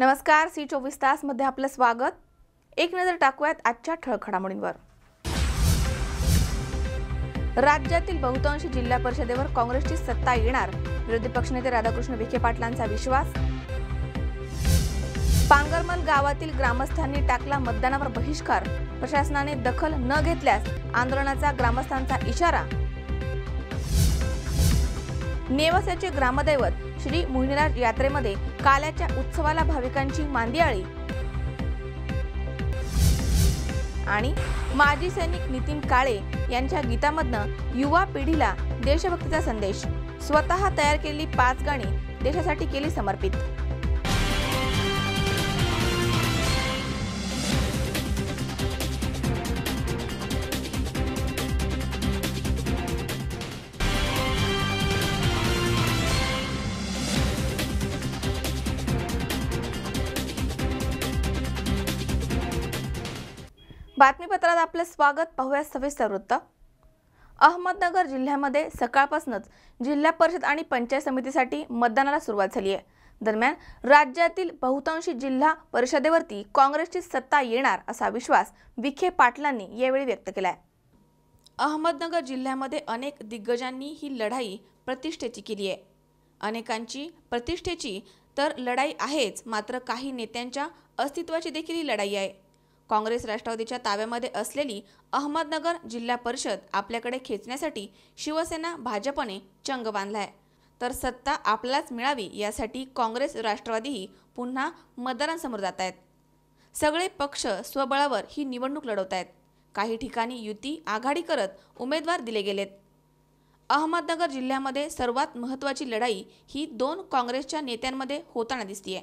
नमस्कार, सी24 तास मध्ये आपलं स्वागत। एक नजर टाकूयात आजच्या ठळक घडामोडींवर। राज्यातील बहुतांश जिल्हा परिषदेवर काँग्रेसची सत्ता येणार, विरोधी पक्षनेते राधाकृष्ण विखे पाटलांचा विश्वास। पांगरमल गावातील ग्रामस्थांनी टाकला मतदानावर बहिष्कार, प्रशासनाने दखल न घेतल्यास आंदोलनाचा ग्रामस्थांचा इशारा। नेवासाचे ग्रामदैवत श्री मोहिनीराज यात्रेमध्ये काल्याच्या उत्सवाला भाविकांची मांदियाळी। आणि माजी सैनिक नितीन काळे यांच्या गीतामधनं युवा पिढीला देशभक्तीचा संदेश, स्वतः तयार केलेली 5 गाणी देशासाठी केली समर्पित। बातमीपत्रात आपलं स्वागत। पाहूया सविस्तर वृत्त। अहमदनगर जिल्ह्यामध्ये सकाळपासूनच जिल्हा परिषद आणि पंचायत समितीसाठी मतदानाला सुरुवात झाली आहे। दरम्यान राज्यातील बहुतांशी जिल्हा परिषदेवरती काँग्रेसची सत्ता येणार असा विश्वास विखे पाटलांनी यावेळी व्यक्त केलाय। अहमदनगर जिल्ह्यामध्ये अनेक दिग्गजांनी ही लढाई प्रतिष्ठेची केली आहे। अनेकांची प्रतिष्ठेची तर लढाई आहेच, मात्र काही नेत्यांच्या अस्तित्वाची देखील ही लढाई आहे। काँग्रेस राष्ट्रवादीच्या ताब्यामध्ये असलेली अहमदनगर जिल्हा परिषद आपल्याकडे खेचण्यासाठी शिवसेना भाजपने चंग बांधलाय, तर सत्ता आपल्यालाच मिळावी यासाठी काँग्रेस राष्ट्रवादीही पुन्हा मतदारांसमोर जात आहेत। सगळे पक्ष स्वबळावर ही निवडणूक लढवत आहेत। काही ठिकाणी युती आघाडी करत उमेदवार दिले गेलेत। अहमदनगर जिल्ह्यामध्ये सर्वात महत्त्वाची लढाई ही 2 काँग्रेसच्या नेत्यांमध्ये होताना दिसतीये।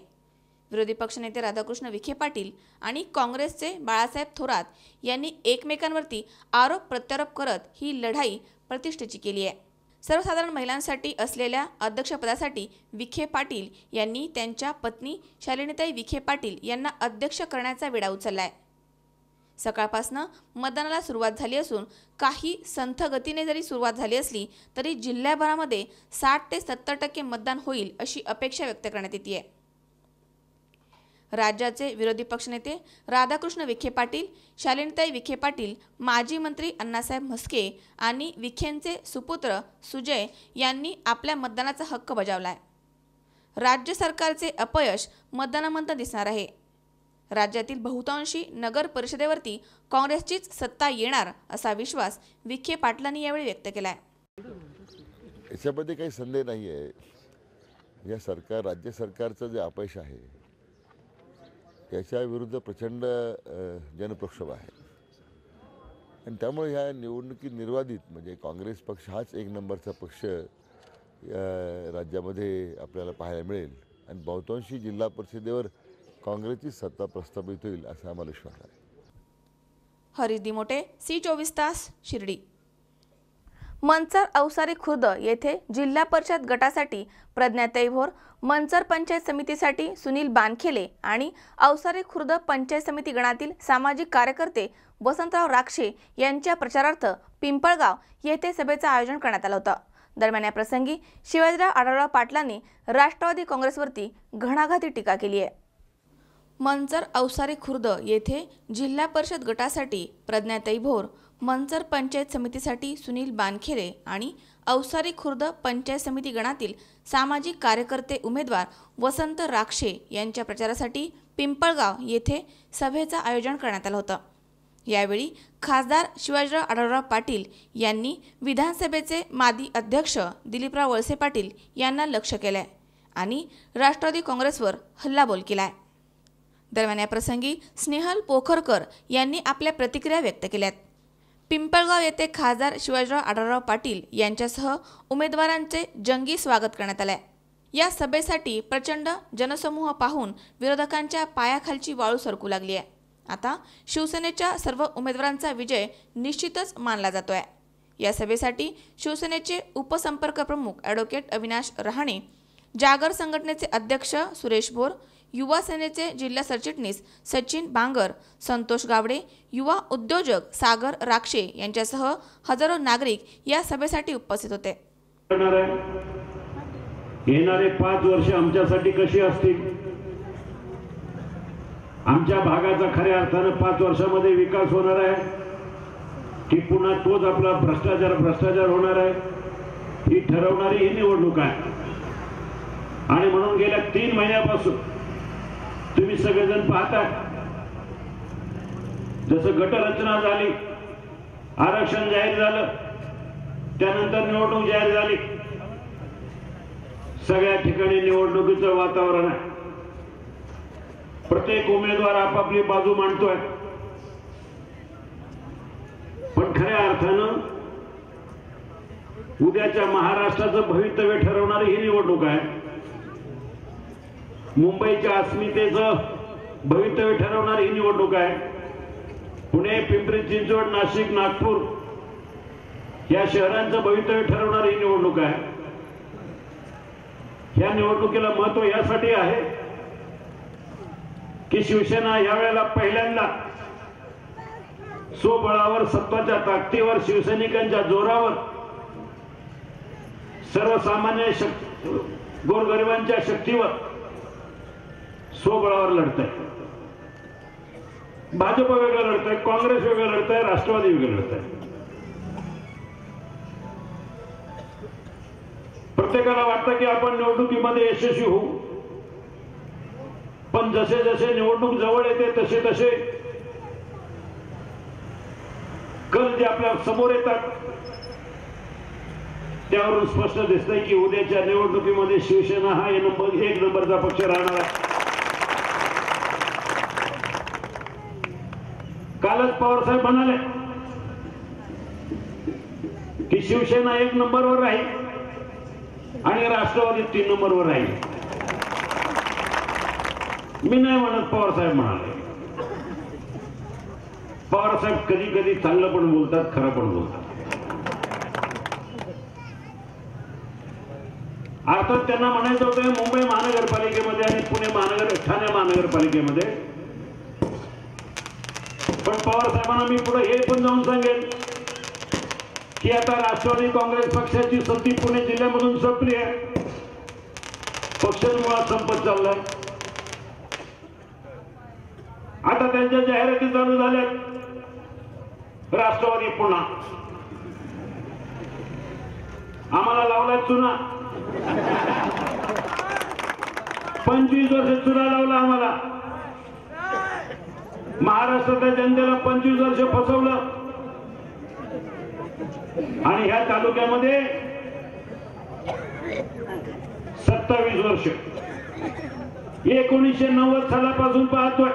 विरोधी पक्षनेते राधाकृष्ण विखे पाटील आणि काँग्रेसचे बाळासाहेब थोरात यांनी एकमेकांवरती आरोप प्रत्यारोप करत ही लढाई प्रतिष्ठेची केली आहे। सर्वसाधारण महिलांसाठी असलेल्या अध्यक्षपदासाठी विखे पाटील यांनी त्यांच्या पत्नी शालिनीताई विखे पाटील यांना अध्यक्ष करण्याचा विडा उचललाय। सकाळपासून मतदानाला सुरुवात झाली असून काही संथ गतीने जरी सुरुवात झाली असली तरी जिल्ह्याभरामध्ये 60 ते 70% मतदान होईल अशी अपेक्षा व्यक्त करण्यात येते। राज्याचे विरोधी पक्षनेते राधाकृष्ण विखे पाटील, शालिनीताई विखे पाटील, माजी मंत्री अण्णासाहेब म्हस्के आणि विखेंचे सुपुत्र सुजय यांनी आपल्या मतदानाचा हक्क बजावलाय। राज्य सरकारचे अपयश मतदानानंतर दिसणार आहे। राज्यातील बहुतांशी नगर परिषदेवरती काँग्रेसचीच सत्ता येणार असा विश्वास विखे पाटलांनी यावेळी व्यक्त केलाय। याच्यामध्ये काही संदेह नाही आहे। या राज्य सरकारचं जे अपयश आहे त्याच्या विरुद्ध प्रचंड जनप्रक्षोभ आहे आणि त्यामुळे ह्या निवडणुकीत निर्वाधित म्हणजे काँग्रेस पक्ष हाच 1 नंबरचा पक्ष या राज्यामध्ये आपल्याला पाहायला मिळेल आणि बहुतांशी जिल्हा परिषदेवर काँग्रेसची सत्ता प्रस्थापित होईल असा आम्हाला विश्वास आहे। हरीश दिमोटे, सी24 तास, शिर्डी। मंचर अवसारी खुर्द येथे जिल्हा परिषद गटासाठी प्रज्ञाताई भोर, मंचर पंचायत समितीसाठी सुनील बानखेले आणि अवसारी खुर्द पंचायत समिती गणातील सामाजिक कार्यकर्ते वसंतराव राक्षे यांच्या प्रचारार्थ पिंपळगाव येथे सभेचं आयोजन करण्यात आलं होतं। दरम्यान या प्रसंगी शिवाजीराव आढळराव पाटलांनी राष्ट्रवादी काँग्रेसवरती घणाघाती टीका केली आहे। मंचर अवसारी खुर्द येथे जिल्हा परिषद गटासाठी प्रज्ञाताई भोर, मंचर पंचायत समितीसाठी सुनील बानखेले आणि अवसारी खुर्द पंचायत समिती गणातील सामाजिक कार्यकर्ते उमेदवार वसंत राक्षे यांच्या प्रचारासाठी पिंपळगाव येथे सभेचं आयोजन करण्यात आलं होतं। यावेळी खासदार शिवाजीराव आढळराव पाटील यांनी विधानसभेचे माजी अध्यक्ष दिलीपराव वळसे पाटील यांना लक्ष केलंय आणि राष्ट्रवादी काँग्रेसवर हल्लाबोल केलाय। दरम्यान या प्रसंगी स्नेहल पोखरकर यांनी आपल्या प्रतिक्रिया व्यक्त केल्यात। पिंपळगाव येथे खासदार शिवाजीराव आढळराव पाटील यांच्यासह उमेदवारांचे जंगी स्वागत करण्यात आले। या सभेसाठी प्रचंड जनसमूह पाहून विरोधकांच्या पायाखालची वाळू सरकू लागली आहे। आता शिवसेनेच्या सर्व उमेदवारांचा विजय निश्चितच मानला जातोय। या सभेसाठी शिवसेनेचे उपसंपर्क प्रमुख ॲडव्होकेट अविनाश रहाणे, जागर संघटनेचे अध्यक्ष सुरेश भोर, युवा सेनेचे जिल्हा सरचिटणीस सचिन बांगर, संतोष गावडे, युवा उद्योजक सागर राक्षे यांच्यासह हजारो नागरिक या सभेसाठी उपस्थित होते। येणारे 5 वर्ष आमच्यासाठी कशी असतील आमच्या भागाचा खऱ्या अर्थानं 5 वर्षामध्ये विकास होणार आहे की पुन्हा तोच आपला भ्रष्टाचार होणार आहे, ही ठरवणारी ही निवडणूक आहे. आणि म्हणून गेल्या 3 महिन्यापासून तुम्ही सगळेजण पाहता, जसं गटरचना झाली, आरक्षण जाहीर झालं, त्यानंतर निवडणूक जाहीर झाली, सगळ्या ठिकाणी निवडणुकीचं वातावरण आहे. प्रत्येक उमेदवार आपापली बाजू मांडतोय, पण खऱ्या अर्थानं उद्याच्या महाराष्ट्राचं भवितव्य ठरवणारी ही निवडणूक आहे. मुंबईच्या अस्मितेचं भवितव्य ठरवणारी ही निवडणूक आहे. पुणे, पिंपरी चिंचवड, नाशिक, नागपूर या शहरांचं भवितव्य ठरवणारी ही निवडणूक आहे. या निवडणुकीला महत्व यासाठी आहे की शिवसेना यावेळेला पहिल्यांदा स्वबळावर, सत्ताच्या ताकदीवर, शिवसैनिकांच्या जोरावर सर्वसामान्य गोरगरिबांच्या शक्तीवर स्वबळावर लढतंय. भाजप वेगळं लढतंय, काँग्रेस वेगळं लढतंय, राष्ट्रवादी वेगळं लढतंय. प्रत्येकाला वाटतं की आपण निवडणुकीमध्ये यशस्वी होऊ, पण जसे जसे निवडणूक जवळ येते तसे तसे कल जे आपल्या समोर येतात त्यावरून स्पष्ट दिसतंय की उद्याच्या निवडणुकीमध्ये शिवसेना हा 1 नंबरचा पक्ष राहणार आहे. कालच पवार साहेब म्हणाले की शिवसेना 1 नंबरवर राहील आणि राष्ट्रवादी 3 नंबरवर राहील. मी नाही म्हणत, पवार साहेब म्हणाले. पवार साहेब कधी कधी चांगलं पण बोलतात, खरं पण बोलतात. अर्थात त्यांना म्हणायचं होतं मुंबई महानगरपालिकेमध्ये आणि ठाणे महानगरपालिकेमध्ये, पण पवार साहेबांना मी पुढे हे पण जाऊन सांगेन की आता राष्ट्रवादी काँग्रेस पक्षाची सत्ती पुणे जिल्ह्यामधून संपली आहे. पक्ष मुळात संपत चाललाय. आता त्यांच्या जाहिराती चालू झाल्या. राष्ट्रवादी पुन्हा आम्हाला लावलाय चुना. 25 वर्ष चुना लावला आम्हाला. महाराष्ट्रातल्या जनतेला 25 वर्ष फसवलं आणि ह्या तालुक्यामध्ये 27 वर्ष. 1990 सालापासून पाहतोय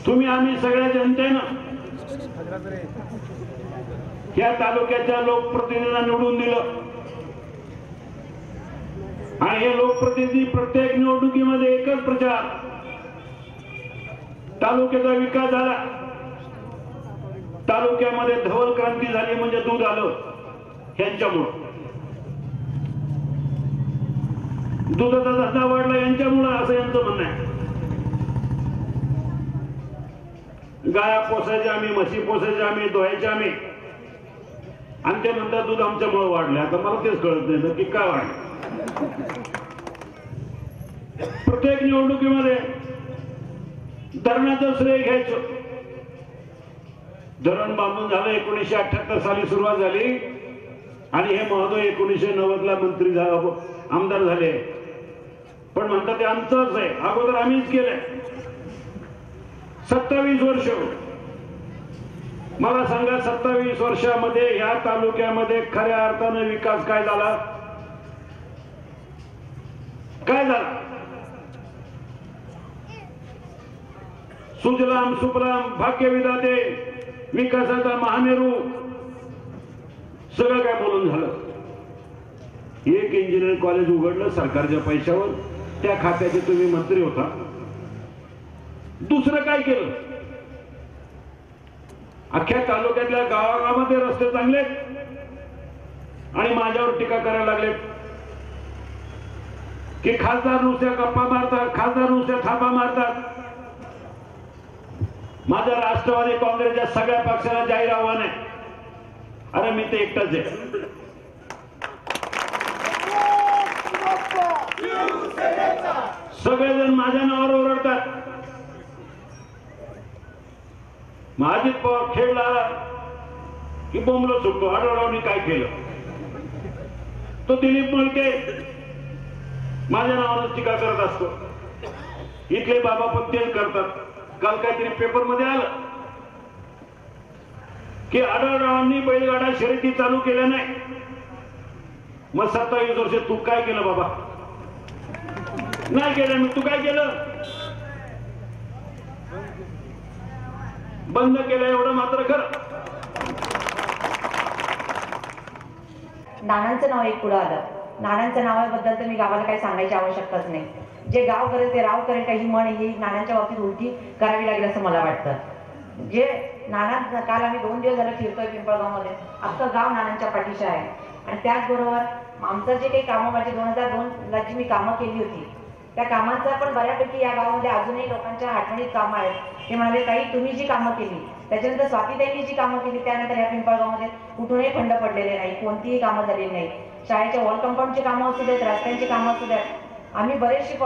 तुम्ही, आम्ही सगळ्या जनतेनं या तालुक्याच्या लोकप्रतिनिधींना निवडून दिलं आणि हे लोकप्रतिनिधी प्रत्येक निवडणुकीमध्ये एकच प्रचार, तालुक्याचा विकास झाला, तालुक्यामध्ये धवल क्रांती झाली म्हणजे दूध आलं यांच्यामुळं, दुधाचा धंदा वाढला यांच्यामुळं, असं यांचं म्हणणं आहे. गाया पोसायचे आम्ही, म्हशी पोसायचे आम्ही, धुवायचे आम्ही, आणि ते म्हणतात दूध आमच्यामुळे वाढलं. आता मला तेच कळत नाही की काय वाढलं. प्रत्येक निवडणुकीमध्ये धरणाचं श्रेय घ्यायचं. धरण बांधून झालं, 1978 साली सुरुवात झाली आणि हे महोदय 1990 ला मंत्री आमदार झाले. पण म्हणतात ते आमचंच आहे, अगोदर आम्हीच केलंय. 27 वर्ष. मला सांगा 27 वर्षामध्ये ह्या तालुक्यामध्ये खऱ्या अर्थानं विकास काय झाला? काय झाला? सुजलाम सुफलाम, भाग्यविधाते, विकासाचा महामेरू, सगळं काय बोलून झालं. एक इंजिनिअरिंग कॉलेज उघडलं सरकारच्या पैशावर, त्या खात्याचे तुम्ही मंत्री होता. दुसरं काय केलं? अख्ख्या तालुक्यातल्या गावागावामध्ये रस्ते चांगले आणि माझ्यावर टीका करायला लागले की खासदार नुसत्या गप्पा मारतात, खासदार नुसत्या थापा मारतात. माझ्या राष्ट्रवादी काँग्रेसच्या सगळ्या पक्षाला जाहीर आव्हान आहे, अरे मी ते एकटाच आहे. सगळेजण माझ्या नावावर ओरडतात मग अजित पवार खेळला की बोंबलं सुटतो. आढळरावांनी काय केलं? तो दिलीप मोहिते माझ्या नावानं टीका करत असतो. इथले बाबा पण तेच करतात. काल काहीतरी पेपर मध्ये आलं की आढळरावांनी बैलगाडा शर्यती चालू केल्या नाही. मग 27 वर्ष तू काय केलं बाबा? नाही केलं. मग तू काय केलं? बंद केलं एवढं मात्र खरं. नानांचं नाव एक पुढे आलं. नानांच्या नावाबद्दल तर मी गावाला काही सांगायची आवश्यकताच नाही. जे गाव करेल ते राव करेल काही म्हण ही नानांच्या बाबतीत उलटी करावी लागेल असं मला वाटतं. जे नाना काल आम्ही 2 दिवस झाले फिरतोय पिंपळगावमध्ये. अख्खं गाव नानांच्या पाठीशी आहे. आणि त्याचबरोबर आमचं जे काही कामं माझी 2002ला जी मी कामं केली होती त्या कामांचा पण बऱ्यापैकी या गावामध्ये अजूनही लोकांच्या आठवणीत कामं आहेत. ते म्हणाले ताई तुम्ही जी कामं केली त्याच्यानंतर स्वातीताईंनी जी कामं केली त्यानंतर या पिंपळगावमध्ये कुठूनही खंड पडलेले नाही. कोणतीही कामं झालेली नाही. शाळेच्या वॉल कंपाऊंडची कामं असू देत, रस्त्यांची कामं असू देत. आम्ही बरेचशी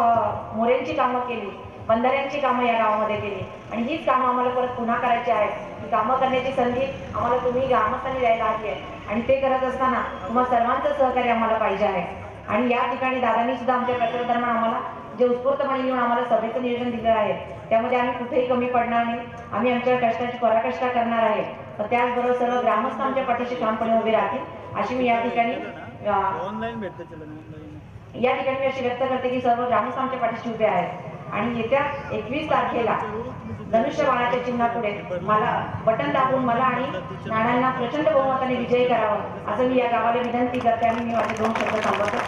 मोऱ्यांची कामं केली, बंधाऱ्यांची कामं या गावामध्ये केली. आणि हीच कामं आम्हाला परत पुन्हा करायची आहेत. ही कामं करण्याची संधी आम्हाला तुम्ही ग्रामस्थांनी द्यायला हवी आहे. आणि ते करत असताना तुम्हा सर्वांचं सहकार्य आम्हाला पाहिजे आहे. आणि या ठिकाणी दादांनी सुद्धा आमच्या प्रचार दरम्यान आम्हाला जे उत्स्फूर्तपणे येऊन आम्हाला सभेचं नियोजन दिलं आहे त्यामध्ये आम्ही कुठेही कमी पडणार नाही. आम्ही आमच्या कष्टाची पराकाष्ठा करणार आहे. तर त्याचबरोबर सर्व ग्रामस्थ आमच्या पाठीशी ठामपणे उभे राहतील अशी मी या ठिकाणी मी अशी व्यक्त करते की सर्व ग्रामस्थ आमच्या पाठीशी उभे आहेत. आणि येत्या 21 तारखेला धनुष्यबाणाच्या चिन्हापुढे मला बटन दाबून मला आणि नानांना प्रचंड बहुमताने विजयी करावं असं मी या गावाला विनंती करते. आणि मी माझे 2 शब्द सांगतो.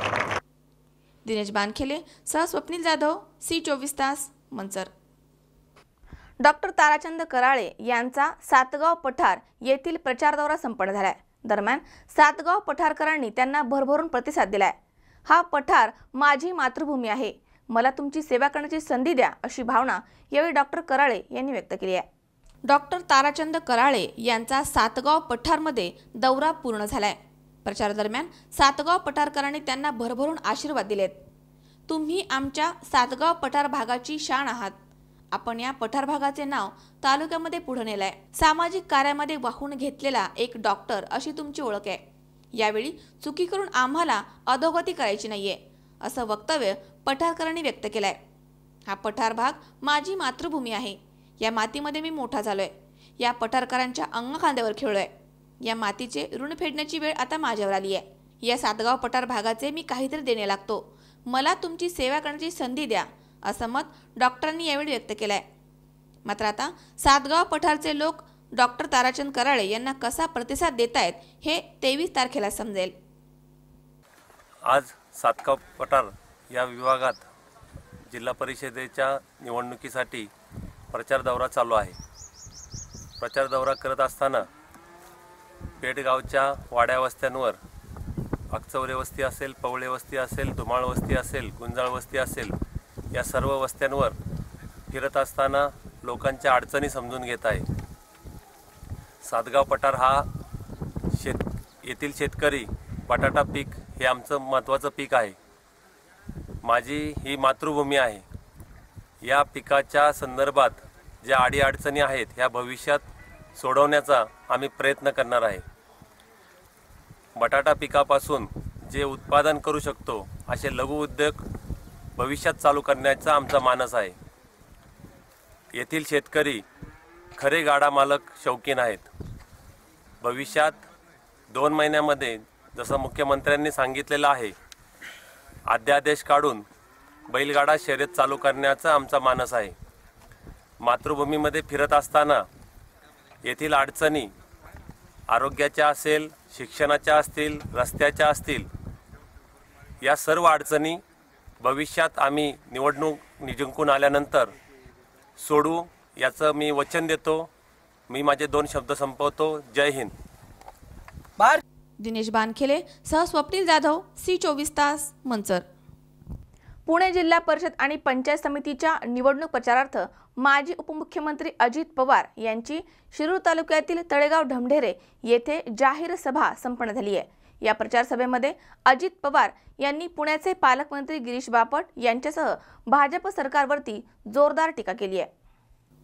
दिनेश बानखेले सह स्वप्नील जाधव, सी24 तास, मंचर. डॉक्टर ताराचंद कराळे यांचा सातगाव पठार येथील प्रचार दौरा संपन्न झालाय. दरम्यान सातगाव पठारकरांनी त्यांना भरभरून प्रतिसाद दिलाय. हा पठार माझी मातृभूमी आहे, मला तुमची सेवा करण्याची संधी द्या अशी भावना यावेळी डॉक्टर कराळे यांनी व्यक्त केली आहे. डॉक्टर ताराचंद कराळे यांचा सातगाव पठारमध्ये दौरा पूर्ण झालाय. प्रचार दरम्यान सातगाव पठारकरांनी त्यांना भरभरून आशीर्वाद दिलेत. तुम्ही आमच्या सातगाव पठार भागाची शान आहात. आपण या पठार भागाचे नाव तालुक्यामध्ये पुढे नेलंय. सामाजिक कार्यामध्ये वाहून घेतलेला एक डॉक्टर अशी तुमची ओळख आहे. यावेळी चुकी करून आम्हाला अधोगती करायची नाहीये असं वक्तव्य पठारकरांनी व्यक्त केलंय. हा पठार भाग माझी मातृभूमी आहे. या मातीमध्ये मी मोठा झालोय. या पठारकरांच्या अंगखांद्यावर खेळलोय. या मातीचे ऋण फेडण्याची वेळ आता माझ्यावर आली आहे. या सातगाव पठार भागाचे मी काहीतरी देणे लागतो. मला तुमची सेवा करण्याची संधी द्या असं मत डॉक्टरांनी यावेळी व्यक्त केलंय. मात्र आता सातगाव पठारचे लोक डॉक्टर ताराचंद कराळे यांना कसा प्रतिसाद देत आहेत हे 23 तारखेला समजेल. आज सातगाव पठार या विभागात जिल्हा परिषदेच्या निवडणुकीसाठी प्रचार दौरा चालू आहे. प्रचार दौरा करत असताना पेठगावच्या वाड्या वस्त्यांवर अक्चवरे वस्ती असेल, पवळे वस्ती असेल, धुमाळ वस्ती असेल, गुंजाळ वस्ती असेल, या सर्व वस्त्यांवर फिरत असताना लोकांच्या अडचणी समजून घेत आहे. सातगाव पठार हा येथील शेतकरी बटाटा पीक हे आमचं महत्त्वाचं पीक आहे. माझी ही मातृभूमी आहे. या पिकाच्या संदर्भात ज्या अडीअडचणी आहेत ह्या भविष्यात सोडवण्याचा आम्ही प्रयत्न करणार आहे. बटाटा पिकापासून जे उत्पादन करू शकतो असे लघु उद्योग भविष्यात चालू करण्याचा आमचा मानस आहे. येथील शेतकरी खरे गाडा मालक शौकीन आहेत. भविष्यात 2 महिन्यामध्ये जसं मुख्यमंत्र्यांनी सांगितलेलं आहे अध्यादेश काढून बैलगाडा शर्यत चालू करण्याचा आमचा मानस आहे. मातृभूमीमध्ये फिरत असताना येथील अडचणी आरोग्याच्या असेल, शिक्षणाच्या असतील, रस्त्याच्या असतील, या सर्व अडचणी भविष्यात आम्ही निवडणूक जिंकून आल्यानंतर सोडू याचं मी वचन देतो. मी माझे 2 शब्द संपवतो. जय हिंद. दिनेश बानखेले सह स्वप्नील जाधव, सी24 तास, मंचर. पुणे जिल्हा परिषद आणि पंचायत समितीच्या निवडणूक प्रचारार्थ माजी उपमुख्यमंत्री अजित पवार यांची शिरूर तालुक्यातील तळेगाव ढमढेरे येथे जाहीर सभा संपन्न झाली आहे. या प्रचार सभेमध्ये अजित पवार यांनी पुण्याचे पालकमंत्री गिरीश बापट यांच्यासह भाजप सरकारवरती जोरदार टीका केली आहे.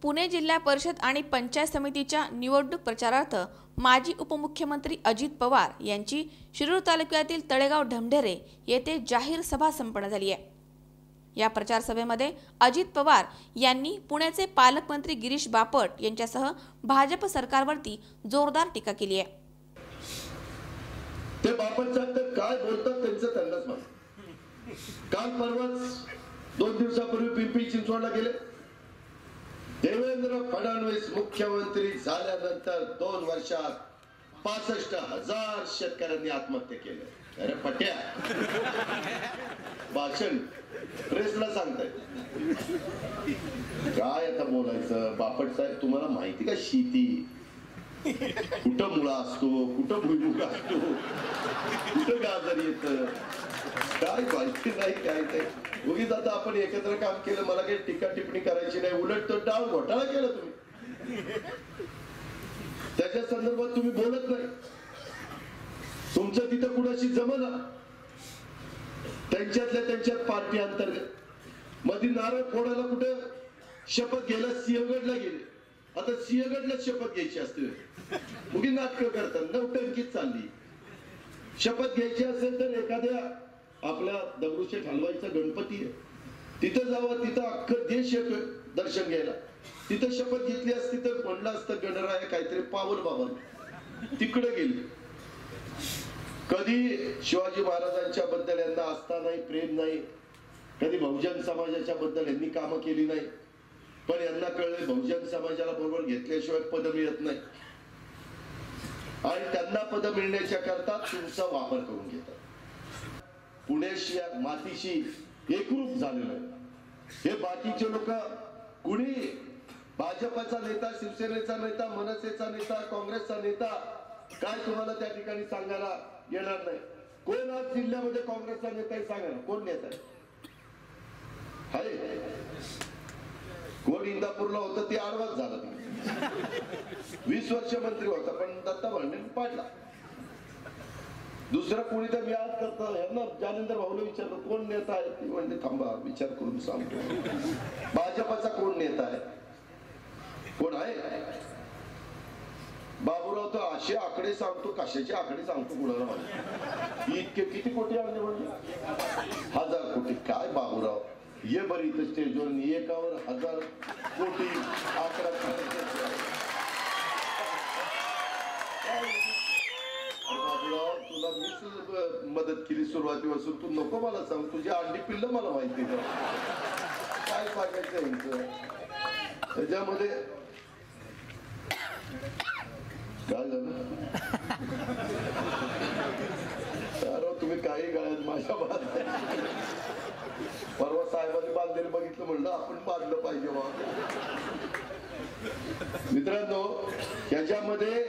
पुणे जिल्हा परिषद आणि पंचायत समितीच्या निवडणूक प्रचारार्थ माजी उपमुख्यमंत्री अजित पवार यांची शिरूर तालुक्यातील तळेगाव ढमढेरे येथे जाहीर सभा संपन्न झाली आहे। या प्रचार सभेमध्ये अजित पवार यांनी पुण्याचे पालकमंत्री गिरीश बापट यांच्यासह भाजप सरकारवरती जोरदार टीका केली आहे। ते बापट साहेब काय बोलतात त्यांचं त्यांनाच माहिती। काल परवाच 2 दिवसापूर्वी पिंपरी चिंचवडला गेले। देवेंद्र फडणवीस मुख्यमंत्री झाल्यानंतर 2 वर्षात 65,000 शेतकऱ्यांनी आत्महत्या केल्या। अरे पट्या भाषण प्रेसला सांगताय काय आता बोलायचं। बापट साहेब तुम्हाला माहिती का शेती कुठं मुळा असतो, कुठं भुईमुग असतो, कुठं गाजर येतं, काय माहिती नाही काय नाही। उगीच आता आपण एकत्र काम केलं, मला काही टीका टिप्पणी करायची नाही, उलट तो डाव घोटाळा केला तुम्ही, त्याच्या संदर्भात तुम्ही बोलत नाही। तुमचं तिथं कुणाशी जमना, त्यांच्यातल्या त्यांच्यात पार्टी अंतर्गत मध्ये नारळ फोडायला कुठं शपथ घ्यायला सिंहगडला गेले, आता सिंहगडला शपथ घ्यायची असते, उगी नाटकं करतात, नवटंकीत चालली। शपथ घ्यायची असेल तर एखाद्या आपल्या दगडूशेठ हलवाईचा गणपती आहे तिथं जावं, तिथं अख्खं देश येतोय दर्शन घ्यायला, तिथं शपथ घेतली असती तर म्हणलं असतं गणराय काहीतरी पावल बाबा, तिकडे गेले। कधी शिवाजी महाराजांच्या बद्दल यांना आस्था नाही, प्रेम नाही, कधी बहुजन समाजाच्या बद्दल यांनी कामं केली नाही, पण यांना कळले बहुजन समाजाला बरोबर घेतल्याशिवाय पद मिळत नाही आणि त्यांना पद मिळण्याच्या करता तुमचा वापर करून घेतात। पुण्याशी मातीशी एकरूप झालेलं आहे। हे बाकीचे लोक कुणी भाजपचा नेता, शिवसेनेचा नेता, मनसेचा नेता, काँग्रेसचा नेता काय तुम्हाला त्या ठिकाणी सांगायला येणार नाही। कोण आज जिल्ह्यामध्ये काँग्रेसचा नेता आहे सांगा ना, कोण नेता आहे? कोण इंदापूरला होतं ते आडवाच झालं, 20 वर्ष मंत्री होता पण दत्ता भांडेंनी पाडला। दुसरं कोणी तर मी आज करतो यांना जालिंदर भाऊला विचारलं कोण नेता आहे, ती म्हणजे थांबा विचार करून सांगतो। भाजपचा कोण नेता आहे, कोण आहे? बाबूराव तर असे आकडे सांगतो, कशाचे आकडे सांगतो कुणाला माहिती। इतके किती कोटी आणले म्हणजे 1000 कोटी। काय बाबूराव ये बरी इथं स्टेजवर एकावर 1000 कोटी आकडा बाबूराव तुला मीच मदत केली सुरुवातीपासून, तू नको मला सांग, तुझी अंडी पिल्लं मला माहिती का काय सांगायचं यांचं त्याच्यामध्ये। काय झालं तुम्ही काही गाळ्यात माझ्या बात, परवा साहेबांनी बांधलेलं बघितलं म्हणलं आपण बांधलं पाहिजे। मित्रांनो याच्यामध्ये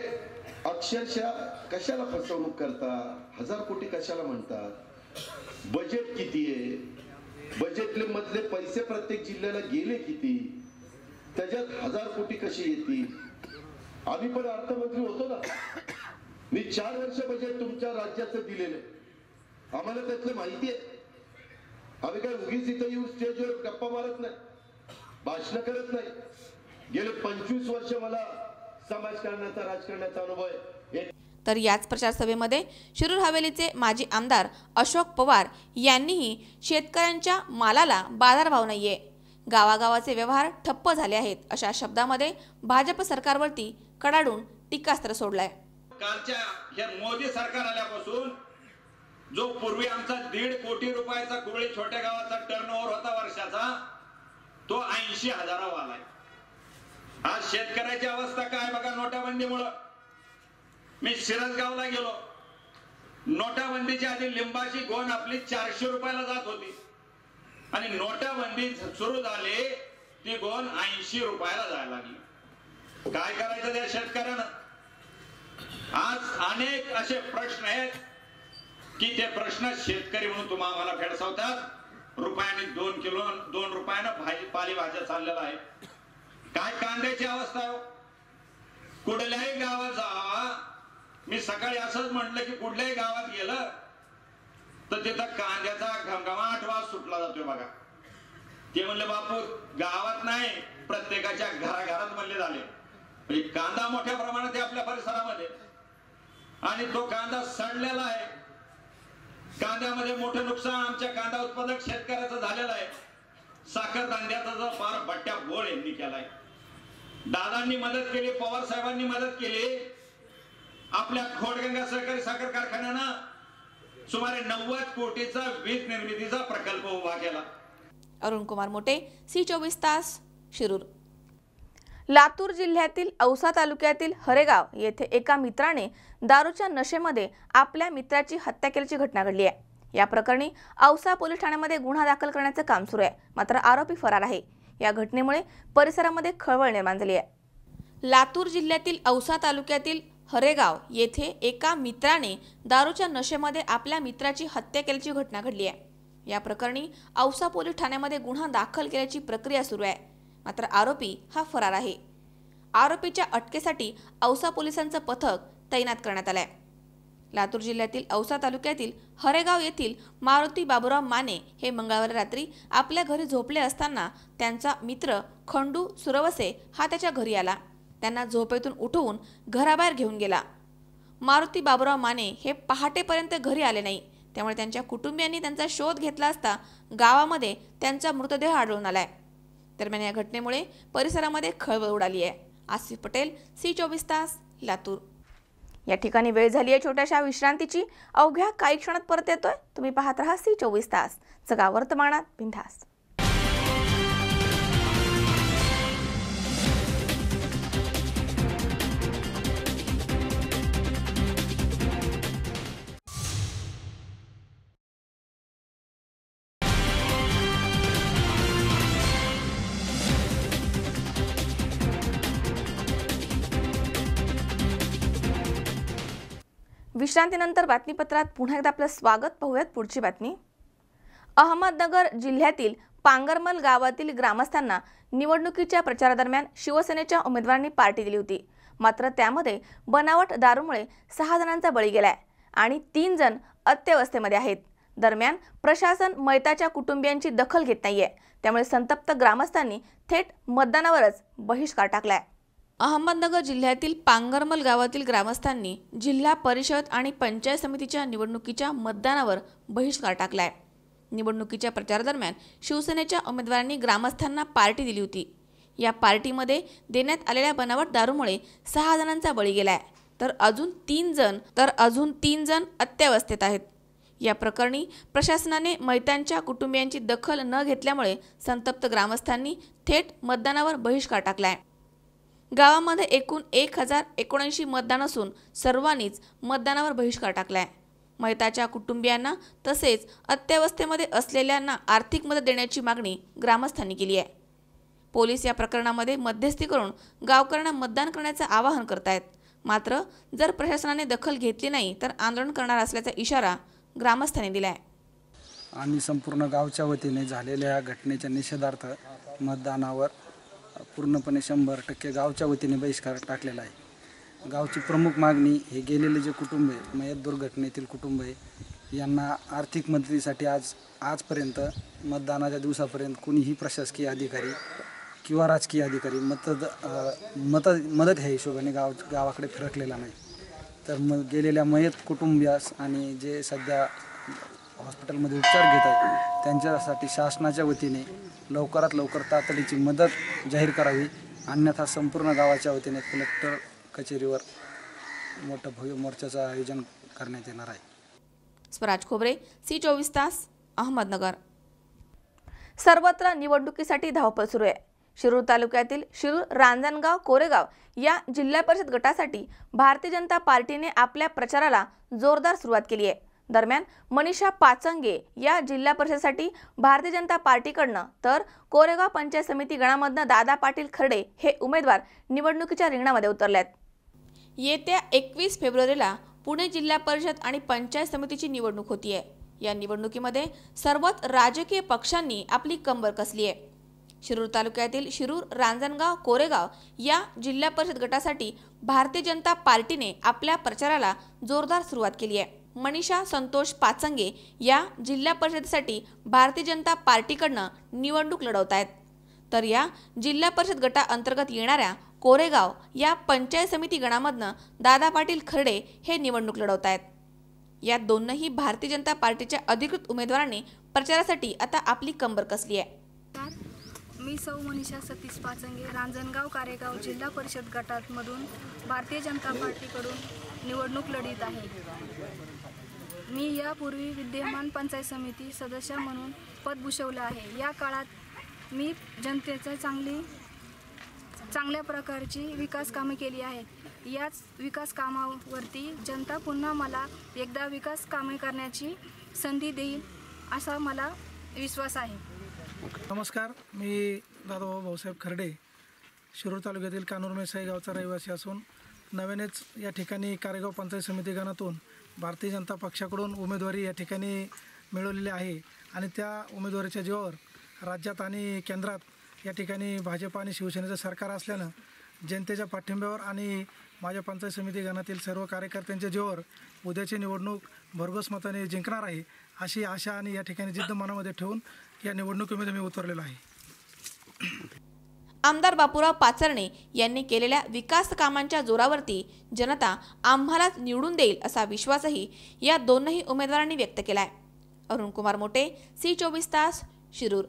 अक्षरशः कशाला फसवणूक करता, 1000 कोटी कशाला म्हणतात, बजेट किती आहे, बजेटले मधले पैसे प्रत्येक जिल्ह्याला गेले किती, त्याच्यात 1000 कोटी कशी येतील। आम्ही पण अर्थमंत्री होतो ना, मी 4 वर्ष बजेट तुमच्या राज्याचं दिलेलं, आम्हाला त्यातलं माहिती आहे। आम्ही काय उगीच इथं येऊन स्टेजवर गप्पा मारत नाही, भाषण करत नाही। गेले 25 वर्ष मला समाजकारणाचा, राजकारणाचा अनुभव आहे। तर याच प्रचार सभेमध्ये शिरूर हवेलीचे माजी आमदार अशोक पवार यांनीही शेतकऱ्यांच्या मालाला बाजारभाव नाहीये, गावागावाचे व्यवहार ठप्प झाले आहेत अशा शब्दामध्ये भाजप सरकारवरती कडाडून टीकास्त्र सोडलाय। कालच्या या मोदी सरकार आल्यापासून जो पूर्वी आमचा 1.5 कोटी रुपयाचा कुरळी छोट्या गावाचा टर्नओव्हर होता वर्षाचा, तो 80,000 आलाय। आज शेतकऱ्याची अवस्था काय बघा, नोटाबंदीमुळे मी सिरसगावला गेलो, नोटाबंदीच्या आधी लिंबाची गोण आपली 400 रुपयाला जात होती आणि नोटाबंदी सुरू झाली ती गोण 80 रुपयाला जायला लागली। काय करायचं त्या शेतकऱ्यानं? आज अनेक असे प्रश्न आहेत की ते प्रश्न शेतकरी म्हणून तुम्ही आम्हाला भेडसावतात। रुपयाने 2 रुपयानं पालेभाज्या चाललेला आहे। काय कांद्याची अवस्था आहे, कुठल्याही गावात जावा, मी सकाळी असंच म्हटलं की कुठल्याही गावात गेलं तर तिथं कांद्याचा घमघमाट वास सुटला जातोय बघा। ते म्हणले बापू गावात नाही प्रत्येकाच्या घराघरात मल्ले झाले. म्हणजे कांदा मोठ्या प्रमाणात आहे आपल्या परिसरामध्ये आणि तो कांदा सडलेला आहे. कांद्यामध्ये मोठं नुकसान आमच्या कांदा उत्पादक शेतकऱ्याचं झालेलं आहे. साखर कांद्याचा जो फार भट्ट्या बोळ यांनी केलाय. दादांनी मदत केली, पवार साहेबांनी मदत केली. आपल्या खोडगंगा सहकारी साखर कारखान्यानं सुमारे 90 कोटीचा वीज निर्मितीचा प्रकल्प उभा केला. अरुण कुमार मोटे, C24 तास, शिरूर. लातूर जिल्ह्यातील औसा तालुक्यातील हरेगाव येथे एका मित्राने दारूच्या नशेमध्ये आपल्या मित्राची हत्या केल्याची घटना घडली आहे. या प्रकरणी औसा पोलीस ठाण्यामध्ये गुन्हा दाखल करण्याचे काम सुरू आहे. मात्र आरोपी फरार आहे. या घटनेमुळे परिसरामध्ये खळबळ निर्माण झाली आहे. लातूर जिल्ह्यातील औसा तालुक्यातील हरेगाव येथे एका मित्राने दारूच्या नशेमध्ये आपल्या मित्राची हत्या केल्याची घटना घडली आहे. या प्रकरणी औसा पोलीस ठाण्यामध्ये गुन्हा दाखल केल्याची प्रक्रिया सुरू आहे. मात्र आरोपी हा फरार आहे. आरोपीच्या अटकेसाठी औसा पोलिसांचं पथक तैनात करण्यात आलंय. लातूर जिल्ह्यातील औसा तालुक्यातील हरेगाव येथील मारुती बाबुराव माने हे मंगळवारी रात्री आपल्या घरी झोपले असताना त्यांचा मित्र खंडू सुरवसे हा त्याच्या घरी आला. त्यांना झोपेतून उठवून घराबाहेर घेऊन गेला. मारुती बाबुराव माने हे पहाटेपर्यंत घरी आले नाही. त्यामुळे त्यांच्या कुटुंबियांनी त्यांचा शोध घेतला असता गावामध्ये त्यांचा मृतदेह आढळून आलाय. दरम्यान या घटनेमुळे परिसरामध्ये खळबळ उडाली आहे. आसिफ पटेल, C24 तास, लातूर. या ठिकाणी वेळ झाली आहे छोट्याशा विश्रांतीची. अवघ्या काही क्षणात परत येतोय. तुम्ही पाहत राहा C24 तास, जगा वर्तमानात बिनधास्त. विश्रांतीनंतर बातमीपत्रात पुन्हा एकदा आपलं स्वागत. पाहूयात पुढची बातमी. अहमदनगर जिल्ह्यातील पांगरमल गावातील ग्रामस्थांना निवडणुकीच्या प्रचारादरम्यान शिवसेनेच्या उमेदवारांनी पार्टी दिली होती. मात्र त्यामध्ये बनावट दारूमुळे 6 जणांचा बळी गेलाय आणि 3 जण अत्यवस्थेमध्ये आहेत. दरम्यान प्रशासन मैताच्या कुटुंबियांची दखल घेत नाहीये. त्यामुळे संतप्त ग्रामस्थांनी थेट मतदानावरच बहिष्कार टाकलाय. अहमदनगर जिल्ह्यातील पांगरमल गावातील ग्रामस्थांनी जिल्हा परिषद आणि पंचायत समितीच्या निवडणुकीच्या मतदानावर बहिष्कार टाकलाय. निवडणुकीच्या प्रचारादरम्यान शिवसेनेच्या उमेदवारांनी ग्रामस्थांना पार्टी दिली होती. या पार्टीमध्ये देण्यात आलेल्या बनावट दारूमुळे 6 जणांचा बळी गेलाय. तर अजून 3 जण अत्यावस्थेत आहेत. या प्रकरणी प्रशासनाने मैतांच्या कुटुंबियांची दखल न घेतल्यामुळे संतप्त ग्रामस्थांनी थेट मतदानावर बहिष्कार टाकलाय. गावामध्ये एकूण 1079 मतदान असून सर्वांनीच मतदानावर बहिष्कार टाकलाय. मैताच्या कुटुंबियांना तसेच अत्यावस्थेमध्ये असलेल्यांना आर्थिक मदत देण्याची मागणी ग्रामस्थांनी केली आहे. पोलीस या प्रकरणामध्ये मध्यस्थी करून गावकऱ्यांना मतदान करण्याचे आवाहन करतायत. मात्र जर प्रशासनाने दखल घेतली नाही तर आंदोलन करणार असल्याचा इशारा ग्रामस्थांनी दिलाय. आणि संपूर्ण गावच्या वतीने झालेल्या घटनेच्या निषेधार्थ मतदानावर पूर्णपणे 100% गावच्या वतीने बहिष्कार टाकलेला आहे. गावची प्रमुख मागणी हे गेलेले जे कुटुंब आहे, मयत दुर्घटनेतील कुटुंब आहे, यांना आर्थिक मदतीसाठी आजपर्यंत मतदानाच्या दिवसापर्यंत कुणीही प्रशासकीय अधिकारी किंवा राजकीय अधिकारी मदत ह्या हिशोबाने गावाकडे फिरकलेला नाही. तर गेलेल्या मयत कुटुंबियास आणि जे सध्या हॉस्पिटलमध्ये उपचार घेत आहेत त्यांच्यासाठी शासनाच्या वतीने लवकरात लवकर तातडीची मदत जाहीर करावी. अन्यथा संपूर्ण गावाच्या वतीने कलेक्टर कचेरीवर मोठं भव्य मोर्चाचं आयोजन करण्यात येणार आहे. स्वराज खोबरे, C24 तास, अहमदनगर. सर्वत्र निवडणुकीसाठी धावपळ सुरू आहे. शिरूर तालुक्यातील शिरूर, रांजणगाव, कोरेगाव या जिल्हा परिषद गटासाठी भारतीय जनता पार्टीने आपल्या प्रचाराला जोरदार सुरुवात केली आहे. दरम्यान मनीषा पाचंगे या जिल्हा परिषदेसाठी भारतीय जनता पार्टीकडनं तर कोरेगाव पंचायत समिती गणामधनं दादा पाटील खर्डे हे उमेदवार निवडणुकीच्या रिंगणामध्ये उतरलेत. येत्या 21 फेब्रुवारीला पुणे जिल्हा परिषद आणि पंचायत समितीची निवडणूक होतीये. या निवडणुकीमध्ये सर्वच राजकीय पक्षांनी आपली कंबर कसली आहे. शिरूर तालुक्यातील शिरूर, रांजणगाव, कोरेगाव या जिल्हा परिषद गटासाठी भारतीय जनता पार्टीने आपल्या प्रचाराला जोरदार सुरुवात केली आहे. मनीषा संतोष पाचंगे या जिल्हा परिषदेसाठी भारतीय जनता पार्टीकडनं निवडणूक लढवत आहेत. तर या जिल्हा परिषद गटाअंतर्गत येणाऱ्या कोरेगाव या पंचायत समिती गणामधनं दादा पाटील खर्डे हे निवडणूक लढवत आहेत. या दोनही भारतीय जनता पार्टीच्या अधिकृत उमेदवारांनी प्रचारासाठी आता आपली कंबर कसली आहे. मी सौ मनीषा सतीश पाचंगे, रांजणगाव कारेगाव जिल्हा परिषद गटामधून भारतीय जनता पार्टीकडून निवडणूक लढीत आहे. मी यापूर्वी विद्यमान पंचायत समिती सदस्य म्हणून पद भूषवलं आहे. या काळात मी जनतेचा चांगल्या प्रकारची विकास कामे केली आहेत. याच विकास कामावरती जनता पुन्हा मला एकदा विकास कामे करण्याची संधी देईल असा मला विश्वास आहे. नमस्कार, मी दादाभाऊ भाऊसाहेब खर्डे, शिरूर तालुक्यातील कानूर मेसाई गावचा रहिवासी असून नव्यानेच या ठिकाणी कारेगाव पंचायत समिती गणातून भारतीय जनता पक्षाकडून उमेदवारी या ठिकाणी मिळवलेली आहे. आणि त्या उमेदवारीच्या जीवावर राज्यात आणि केंद्रात या ठिकाणी भाजप आणि शिवसेनेचं सरकार असल्यानं जनतेच्या पाठिंब्यावर आणि माझ्या पंचायत समिती गणातील सर्व कार्यकर्त्यांच्या जीवावर उद्याची निवडणूक भरघोस मताने जिंकणार आहे अशी आशा आणि या ठिकाणी जिद्द मनामध्ये ठेवून या निवडणुकीमध्ये मी उतरलेलो आहे. आमदार बापूराव पाचरणे यांनी केलेल्या विकास कामांच्या जोरावरती जनता आम्हालाच निवडून देईल असा विश्वासही या दोनही उमेदवारांनी व्यक्त केलाय. अरुण कुमार मोटे, C24 तास, शिरूर.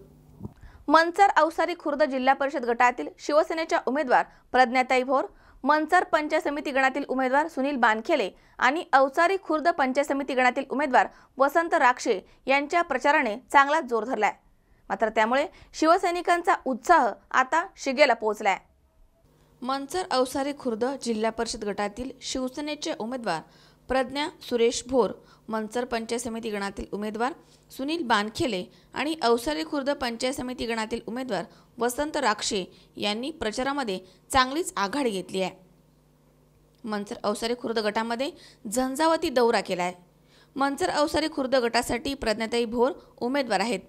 मंचर अवसारी खुर्द जिल्हा परिषद गटातील शिवसेनेच्या उमेदवार प्रज्ञाताई भोर, मंचर पंचायत समिती गणातील उमेदवार सुनील बानखेले आणि अवसारी खुर्द पंचायत समिती गणातील उमेदवार वसंत राक्षे यांच्या प्रचाराने चांगला जोर धरलाय. मात्र त्यामुळे शिवसैनिकांचा उत्साह आता शिगेला पोहोचलाय. मंचर अवसारी खुर्द जिल्हा परिषद गटातील शिवसेनेचे उमेदवार प्रज्ञा सुरेश भोर, मंचर पंचायत समिती गणातील उमेदवार सुनील बानखेले आणि अवसारी खुर्द पंचायत समिती गणातील उमेदवार वसंत राक्षे यांनी प्रचारामध्ये चांगलीच आघाडी घेतली आहे. मंचर अवसारी खुर्द गटामध्ये झंझावती दौरा केलाय. मंचर अवसारी खुर्द गटासाठी प्रज्ञाताई भोर उमेदवार आहेत.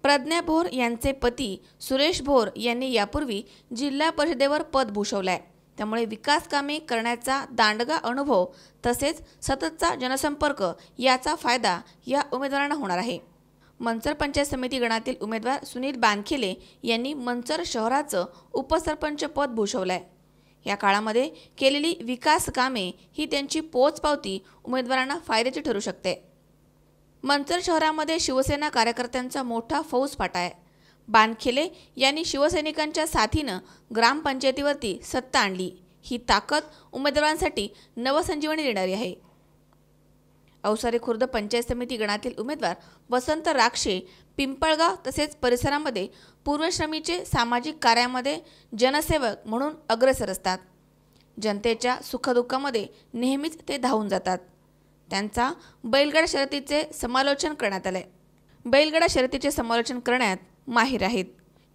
प्रज्ञा भोर यांचे पती सुरेश भोर यांनी यापूर्वी जिल्हा परिषदेवर पद भूषवलंय. त्यामुळे विकास कामे करण्याचा दांडगा अनुभव तसेच सततचा जनसंपर्क याचा फायदा या उमेदवारांना होणार आहे. मंचर पंचायत समिती गणातील उमेदवार सुनील बानखेले यांनी मंचर शहराचं उपसरपंच पद भूषवलंय. या काळामध्ये केलेली विकास कामे ही त्यांची पोचपावती उमेदवारांना फायद्याची ठरू शकते. मंचर शहरामध्ये शिवसेना कार्यकर्त्यांचा मोठा फौजफाटा आहे. बानखेले यांनी शिवसैनिकांच्या साथीनं ग्रामपंचायतीवरती सत्ता आणली. ही ताकद उमेदवारांसाठी नवसंजीवनी देणारी आहे. अवसारी खुर्द पंचायत समिती गणातील उमेदवार वसंत राक्षे पिंपळगाव तसेच परिसरामध्ये पूर्वश्रमीचे सामाजिक कार्यामध्ये जनसेवक म्हणून अग्रेसर असतात. जनतेच्या सुखदुःखामध्ये नेहमीच ते धावून जातात. त्यांचा बैलगाडा शर्यतीचे समालोचन करण्यात आले. बैलगाडा शर्यतीचे समालोचन करण्यात माहीर आहेत.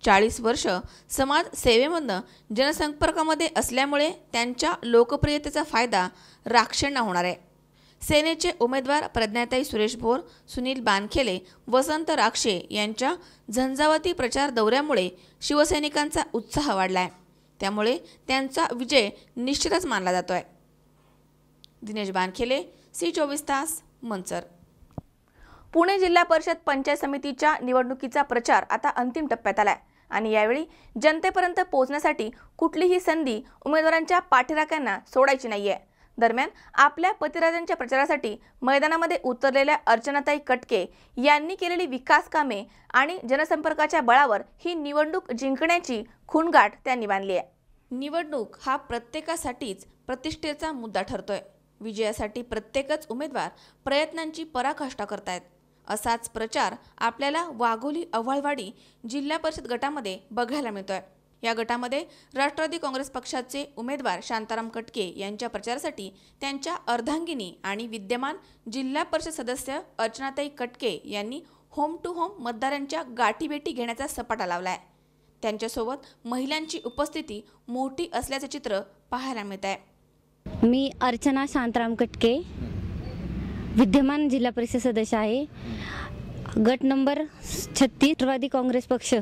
40 वर्ष समाज सेवेमधनं जनसंपर्कामध्ये असल्यामुळे त्यांच्या लोकप्रियतेचा फायदा राक्षेंना होणार आहे. सेनेचे उमेदवार प्रज्ञाताई सुरेश भोर, सुनील बानखेले, वसंत राक्षे यांच्या झंझावती प्रचार दौऱ्यामुळे शिवसैनिकांचा उत्साह वाढलाय. त्यामुळे त्यांचा विजय निश्चितच मानला जातोय. दिनेश बानखेले, C24 तास, मंचर. पुणे जिल्हा परिषद पंचायत समितीच्या निवडणुकीचा प्रचार आता अंतिम टप्प्यात आलाय आणि यावेळी जनतेपर्यंत पोहोचण्यासाठी कुठलीही संधी उमेदवारांच्या पाठीराख्यांना सोडायची नाहीये. दरम्यान आपल्या पतिराजांच्या प्रचारासाठी मैदानामध्ये उतरलेल्या अर्चनाताई कटके यांनी केलेली विकास कामे आणि जनसंपर्काच्या बळावर ही निवडणूक जिंकण्याची खूणगाठ त्यांनी बांधली आहे. निवडणूक हा प्रत्येकासाठीच प्रतिष्ठेचा मुद्दा ठरतोय. विजयासाठी प्रत्येकच उमेदवार प्रयत्नांची पराकाष्ठा करतायत. असाच प्रचार आपल्याला वाघोली अव्हाळवाडी जिल्हा परिषद गटामध्ये बघायला मिळतोय. या गटामध्ये राष्ट्रवादी काँग्रेस पक्षाचे उमेदवार शांताराम कटके यांच्या प्रचारासाठी त्यांच्या अर्धांगिनी आणि विद्यमान जिल्हा परिषद सदस्य अर्चनाताई कटके यांनी होम टू होम मतदारांच्या गाठीभेटी घेण्याचा सपाटा लावलाय. त्यांच्यासोबत महिलांची उपस्थिती मोठी असल्याचे चित्र पाहायला मिळत आहे. मी अर्चना शांताराम कटके, विद्यमान जिल्हा परिषद सदस्य आहे. गट नंबर 36 राष्ट्रवादी काँग्रेस पक्ष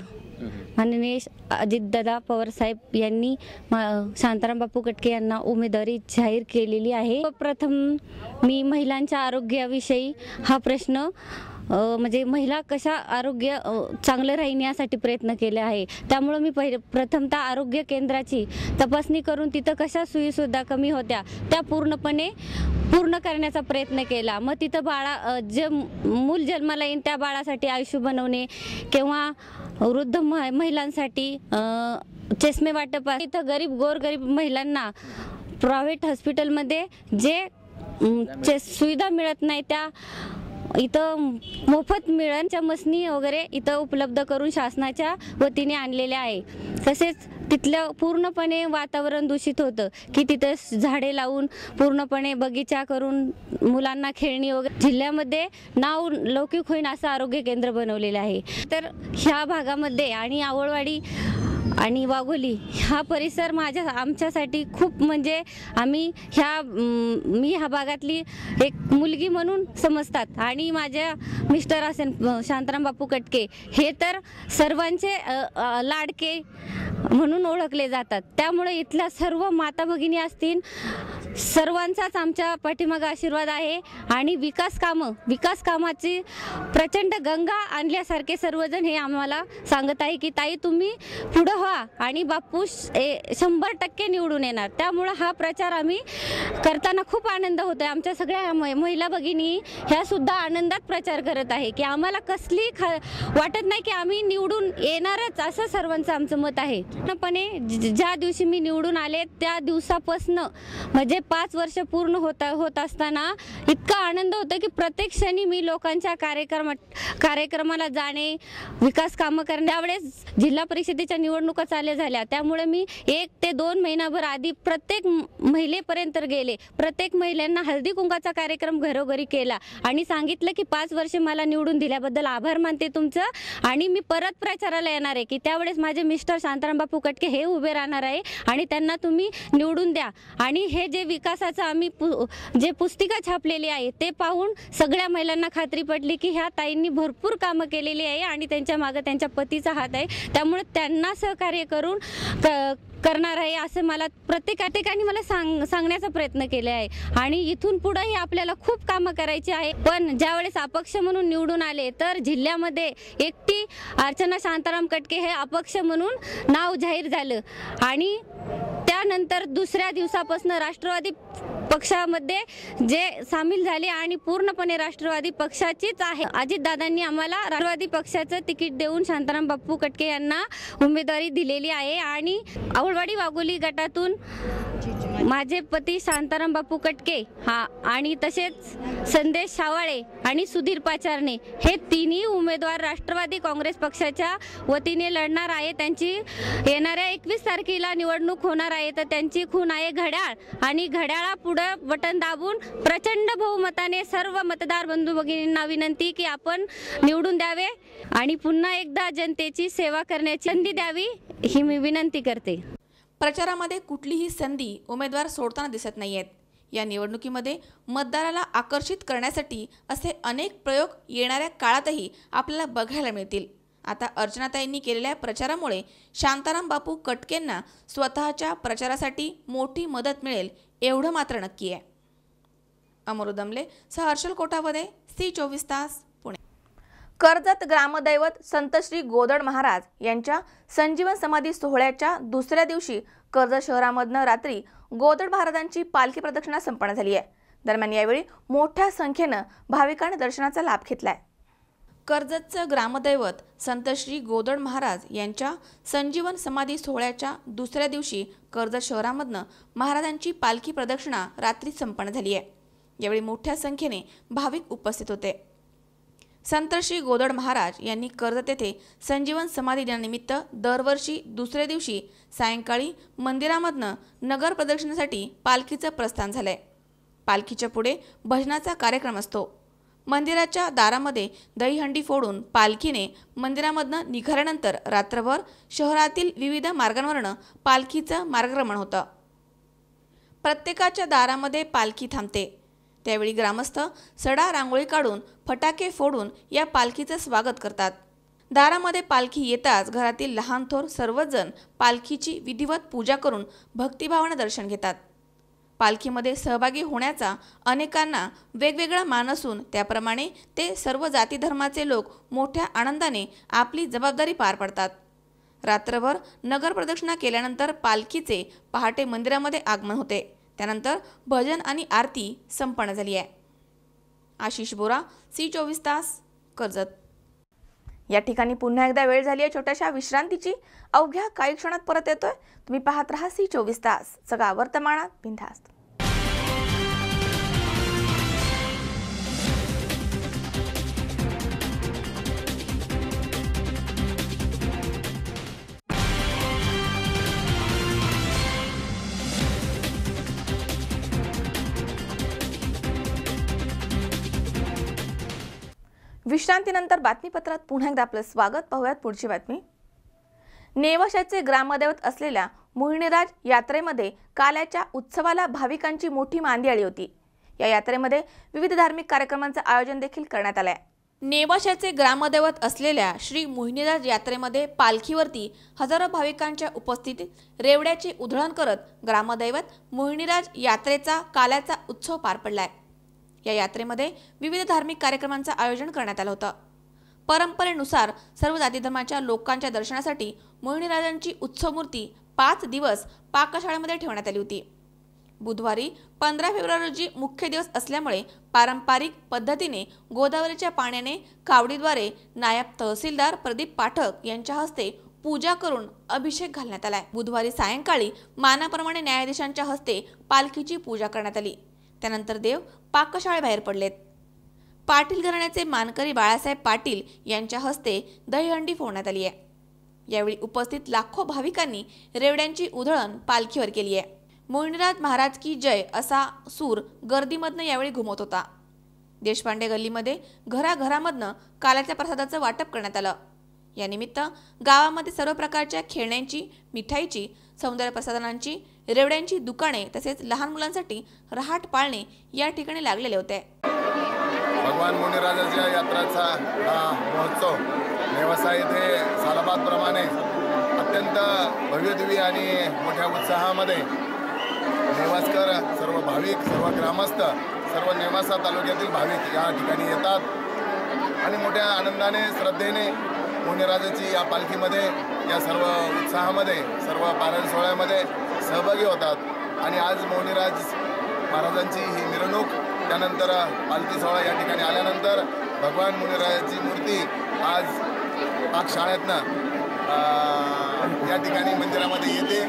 माननीय अजितदादा पवार साहेब यांनी शांताराम बापू कटके यांना उमेदवारी जाहीर केलेली आहे. प्रथम मी महिलांच्या आरोग्याविषयी हा प्रश्न म्हणजे महिला कशा आरोग्य चांगलं राहीन यासाठी प्रयत्न केले आहे. त्यामुळे मी प्रथमतः आरोग्य केंद्राची तपासणी करून तिथं कशा सोयीसुविधा कमी होत्या त्या पूर्ण करण्याचा प्रयत्न केला. मग तिथं जे मूल जन्माला येईल त्या बाळासाठी आयुष्य बनवणे किंवा वृद्ध महिलांसाठी चष्मे वाटप. इथं गोरगरीब महिलांना प्रायव्हेट हॉस्पिटलमध्ये जे सुविधा मिळत नाही त्या इथं मोफत मिळणच्या मसनी वगैरे इथं उपलब्ध करून शासनाच्या वतीने आणलेल्या आहे. तसेच तिथलं पूर्णपणे वातावरण दूषित होतं की तिथं झाडे लावून पूर्णपणे बगीचा करून मुलांना खेळणी वगैरे जिल्ह्यामध्ये नाव लौकिक होईन असं आरोग्य केंद्र बनवलेलं आहे. तर ह्या भागामध्ये आणि आवळवाडी आणि वाघोली हा परिसर आमच्यासाठी खूप म्हणजे मी ह्या भागातली एक मुलगी म्हणून समजतात आणि माझ्या मिस्टर असेल शांताराम बापू कटके हे तर सर्वांचे लाडके म्हणून ओळखले जातात. त्यामुळे इथल्या सर्व माता भगिनी असतील सर्वांचाच आमच्या पाठीमागे आशीर्वाद आहे आणि विकास कामाची प्रचंड गंगा आणल्यासारखे सर्वजण हे आम्हाला सांगत आहे की ताई तुम्ही पुढे व्हा आणि बापू 100% निवडून येणार. त्यामुळे हा प्रचार आम्ही करताना खूप आनंद होतोय. आमच्या सगळ्या महिला भगिनी ह्या सुद्धा आनंदात प्रचार करत आहे की आम्हाला कसली वाटत नाही की आम्ही निवडून येणारच असं सर्वांचं आमचं मत आहे. पूर्णपणे ज्या दिवशी मी निवडून आले त्या दिवसापासून म्हणजे 5 वर्ष पूर्ण होत असताना इतका आनंद होता की प्रत्येक क्षणी मी लोकांच्या कार्यक्रमाला जाणे, विकास कामं करणे. त्यावेळेस जिल्हा परिषदेच्या निवडणुका चालू झाल्या त्यामुळे मी 1 ते 2 महिनाभर आधी प्रत्येक महिलेपर्यंत गेले. प्रत्येक महिलांना हळदी कुंकाचा कार्यक्रम घरोघरी केला आणि सांगितलं की 5 वर्ष मला निवडून दिल्याबद्दल आभार मानते तुमचं आणि मी परत प्रचाराला येणार आहे. की त्यावेळेस माझे मिस्टर शांताराम बापू कटके हे उभे राहणार आहे आणि त्यांना तुम्ही निवडून द्या. आणि हे जे विकासाचं आम्ही जे पुस्तिका छापलेली आहे ते पाहून सगळ्या महिलांना खात्री पडली की ह्या ताईंनी भरपूर कामं केलेली आहे आणि त्यांच्या मागे त्यांच्या पतीचा हात आहे. त्यामुळे त्यांना सहकार्य करून करणार आहे असं मला प्रत्येकाने मला सांगण्याचा प्रयत्न केला आहे. आणि इथून पुढेही आपल्याला खूप कामं करायची आहे. पण ज्यावेळेस अपक्ष म्हणून निवडून आले तर जिल्ह्यामध्ये एकटी अर्चना शांताराम कटके हे अपक्ष म्हणून नाव जाहीर झालं आणि त्यानंतर दुसऱ्या दिवसापासून राष्ट्रवादी पक्षामध्ये जे सामील झाले आणि पूर्णपणे राष्ट्रवादी पक्षाचीच आहे. अजितदादांनी आम्हाला राष्ट्रवादी पक्षाचं तिकीट देऊन शांताराम बापू कटके यांना उमेदवारी दिलेली आहे. आणि आवळवाडी वाघोली गटातून माझे पती शांताराम बापू कटके आणि तसेच संदेश सावाळे आणि सुधीर पाचारणे हे तिन्ही उमेदवार राष्ट्रवादी काँग्रेस पक्षाच्या वतीने लढणार आहे. त्यांची येणाऱ्या 21 तारखेला निवडणूक होणार आहे. तर त्यांची खून आहे घड्याळ आणि घड्याळापुढे बटन दाबून प्रचंड बहुमताने सर्व मतदार बंधू भगिनींना विनंती की आपण निवडून द्यावे आणि पुन्हा एकदा जनतेची सेवा करण्याची संधी द्यावी ही मी विनंती करते. प्रचारामध्ये कुठलीही संधी उमेदवार सोडताना दिसत नाहीयेत. या निवडणुकीमध्ये मतदाराला आकर्षित करण्यासाठी असे अनेक प्रयोग येणाऱ्या काळातही आपल्याला बघायला मिळतील. आता अर्चनाताईंनी केलेल्या प्रचारामुळे शांताराम बापू कटकेंना स्वतःच्या प्रचारासाठी मोठी मदत मिळेल एवढं मात्र नक्की आहे. अमरू दमले सह हर्षल कोठावदे, C24 तास, पुणे. कर्जत ग्रामदैवत संत श्री गोदड महाराज यांच्या संजीवन समाधी सोहळ्याच्या दुसऱ्या दिवशी कर्जत शहरामधनं रात्री गोदड महाराजांची पालखी प्रदक्षिणा संपन्न झाली आहे. दरम्यान यावेळी मोठ्या संख्येनं भाविकांनी दर्शनाचा लाभ घेतलाय. कर्जतचं ग्रामदैवत संत श्री गोदड महाराज यांच्या संजीवन समाधी सोहळ्याच्या दुसऱ्या दिवशी कर्जत शहरामधनं महाराजांची पालखी प्रदक्षिणा रात्री संपन्न झाली आहे. यावेळी मोठ्या संख्येने भाविक उपस्थित होते. संत श्री गोदड महाराज यांनी कर्जत येथे संजीवन समाधी दिनानिमित्त दरवर्षी दुसऱ्या दिवशी सायंकाळी मंदिरामधनं नगर प्रदक्षिणेसाठी पालखीचं प्रस्थान झालंय. पालखीच्या पुढे भजनाचा कार्यक्रम असतो. मंदिराच्या दारामध्ये दहीहंडी फोडून पालखीने मंदिरामधनं निघाल्यानंतर रात्रभर शहरातील विविध मार्गांवरनं पालखीचं मार्गक्रमण होतं. प्रत्येकाच्या दारामध्ये पालखी थांबते. त्यावेळी ग्रामस्थ सडा रांगोळी काढून फटाके फोडून या पालखीचं स्वागत करतात. दारामध्ये पालखी येताच घरातील लहान थोर सर्वजण पालखीची विधिवत पूजा करून भक्तिभावाने दर्शन घेतात. पालखीमध्ये सहभागी होण्याचा अनेकांना वेगवेगळा मान असून त्याप्रमाणे ते सर्व जाती धर्माचे लोक मोठ्या आनंदाने आपली जबाबदारी पार पाडतात. रात्रभर नगर प्रदक्षिणा केल्यानंतर पालखीचे पहाटे मंदिरामध्ये आगमन होते. त्यानंतर भजन आणि आरती संपन्न झाली आहे. आशिष बोरा, C24 तास, कर्जत. या ठिकाणी पुन्हा एकदा वेळ झाली आहे छोट्याशा विश्रांतीची. अवघ्या काही क्षणात परत येतोय. तुम्ही पाहत राहा C24 तास, सगळा वर्तमानात बिनधास्त. विश्रांतीनंतर बातमीपत्रात पुन्हा एकदा आपलं स्वागत. पाहूयात पुढची बातमी. नेवाशाचे ग्रामदैवत असलेल्या मोहिनीराज यात्रेमध्ये काल्याच्या उत्सवाला भाविकांची मोठी मांदी आली होती. या यात्रेमध्ये विविध धार्मिक कार्यक्रमांचे आयोजन देखील करण्यात आले आहे. नेवाशाचे ग्रामदैवत असलेल्या श्री मोहिनीराज यात्रेमध्ये पालखीवरती हजारो भाविकांच्या उपस्थितीत रेवड्याची उधळण करत ग्रामदैवत मोहिनीराज यात्रेचा काल्याचा उत्सव पार पडलाय. या यात्रेमध्ये विविध धार्मिक कार्यक्रमांचे आयोजन करण्यात आलं होतं. परंपरेनुसार सर्व जाती धर्माच्या लोकांच्या दर्शनासाठी मोहिनीराजांची उत्सव मूर्ती 5 दिवस पाकशाळेमध्ये ठेवण्यात आली होती. बुधवारी 15 फेब्रुवारी रोजी मुख्य दिवस असल्यामुळे पारंपरिक पद्धतीने गोदावरीच्या पाण्याने कावडीद्वारे नायब तहसीलदार प्रदीप पाठक यांच्या हस्ते पूजा करून अभिषेक घालण्यात आलाय. बुधवारी सायंकाळी मानाप्रमाणे न्यायाधीशांच्या हस्ते पालखीची पूजा करण्यात आली. त्यानंतर देव पाकशाळेबाहेर पडलेत. पाटील घराण्याचे मानकरी बाळासाहेब पाटील यांच्या हस्ते दहीहंडी फोडण्यात आली आहे. यावेळी उपस्थित लाखो भाविकांनी रेवड्यांची उधळण पालखीवर केली आहे. मोहिनीराज महाराज की जय असा सूर गर्दीमधनं यावेळी घुमत होता. देशपांडे गल्लीमध्ये घराघरामधनं काल्याच्या प्रसादाचं वाटप करण्यात आलं. यानिमित्त गावामध्ये सर्व प्रकारच्या खेळण्यांची, मिठाईची, सौंदर्य प्रसाधनांची, रेवड्यांची दुकाने तसेच लहान मुलांसाठी रहाट पाळणे या ठिकाणी लागलेले होते. भगवान मोहिनीराजाच्या यात्राचा हा महोत्सव नेवासा येथे सालाबादप्रमाणे अत्यंत भव्यदिव्य आणि मोठ्या उत्साहामध्ये नेवासकर, सर्व भाविक, सर्व ग्रामस्थ, सर्व नेवासा तालुक्यातील भाविक या ठिकाणी येतात आणि मोठ्या आनंदाने, श्रद्धेने मोहिनीराजाची या पालखीमध्ये, या सर्व उत्साहामध्ये, सर्व पारायण सोहळ्यामध्ये सहभागी होतात. आणि आज मोहिनीराज महाराजांची ही मिरवणूक, त्यानंतर पालखी सोहळा या ठिकाणी आल्यानंतर भगवान मोहिनीराजाची मूर्ती आज पाकशाळेतनं या ठिकाणी मंदिरामध्ये येते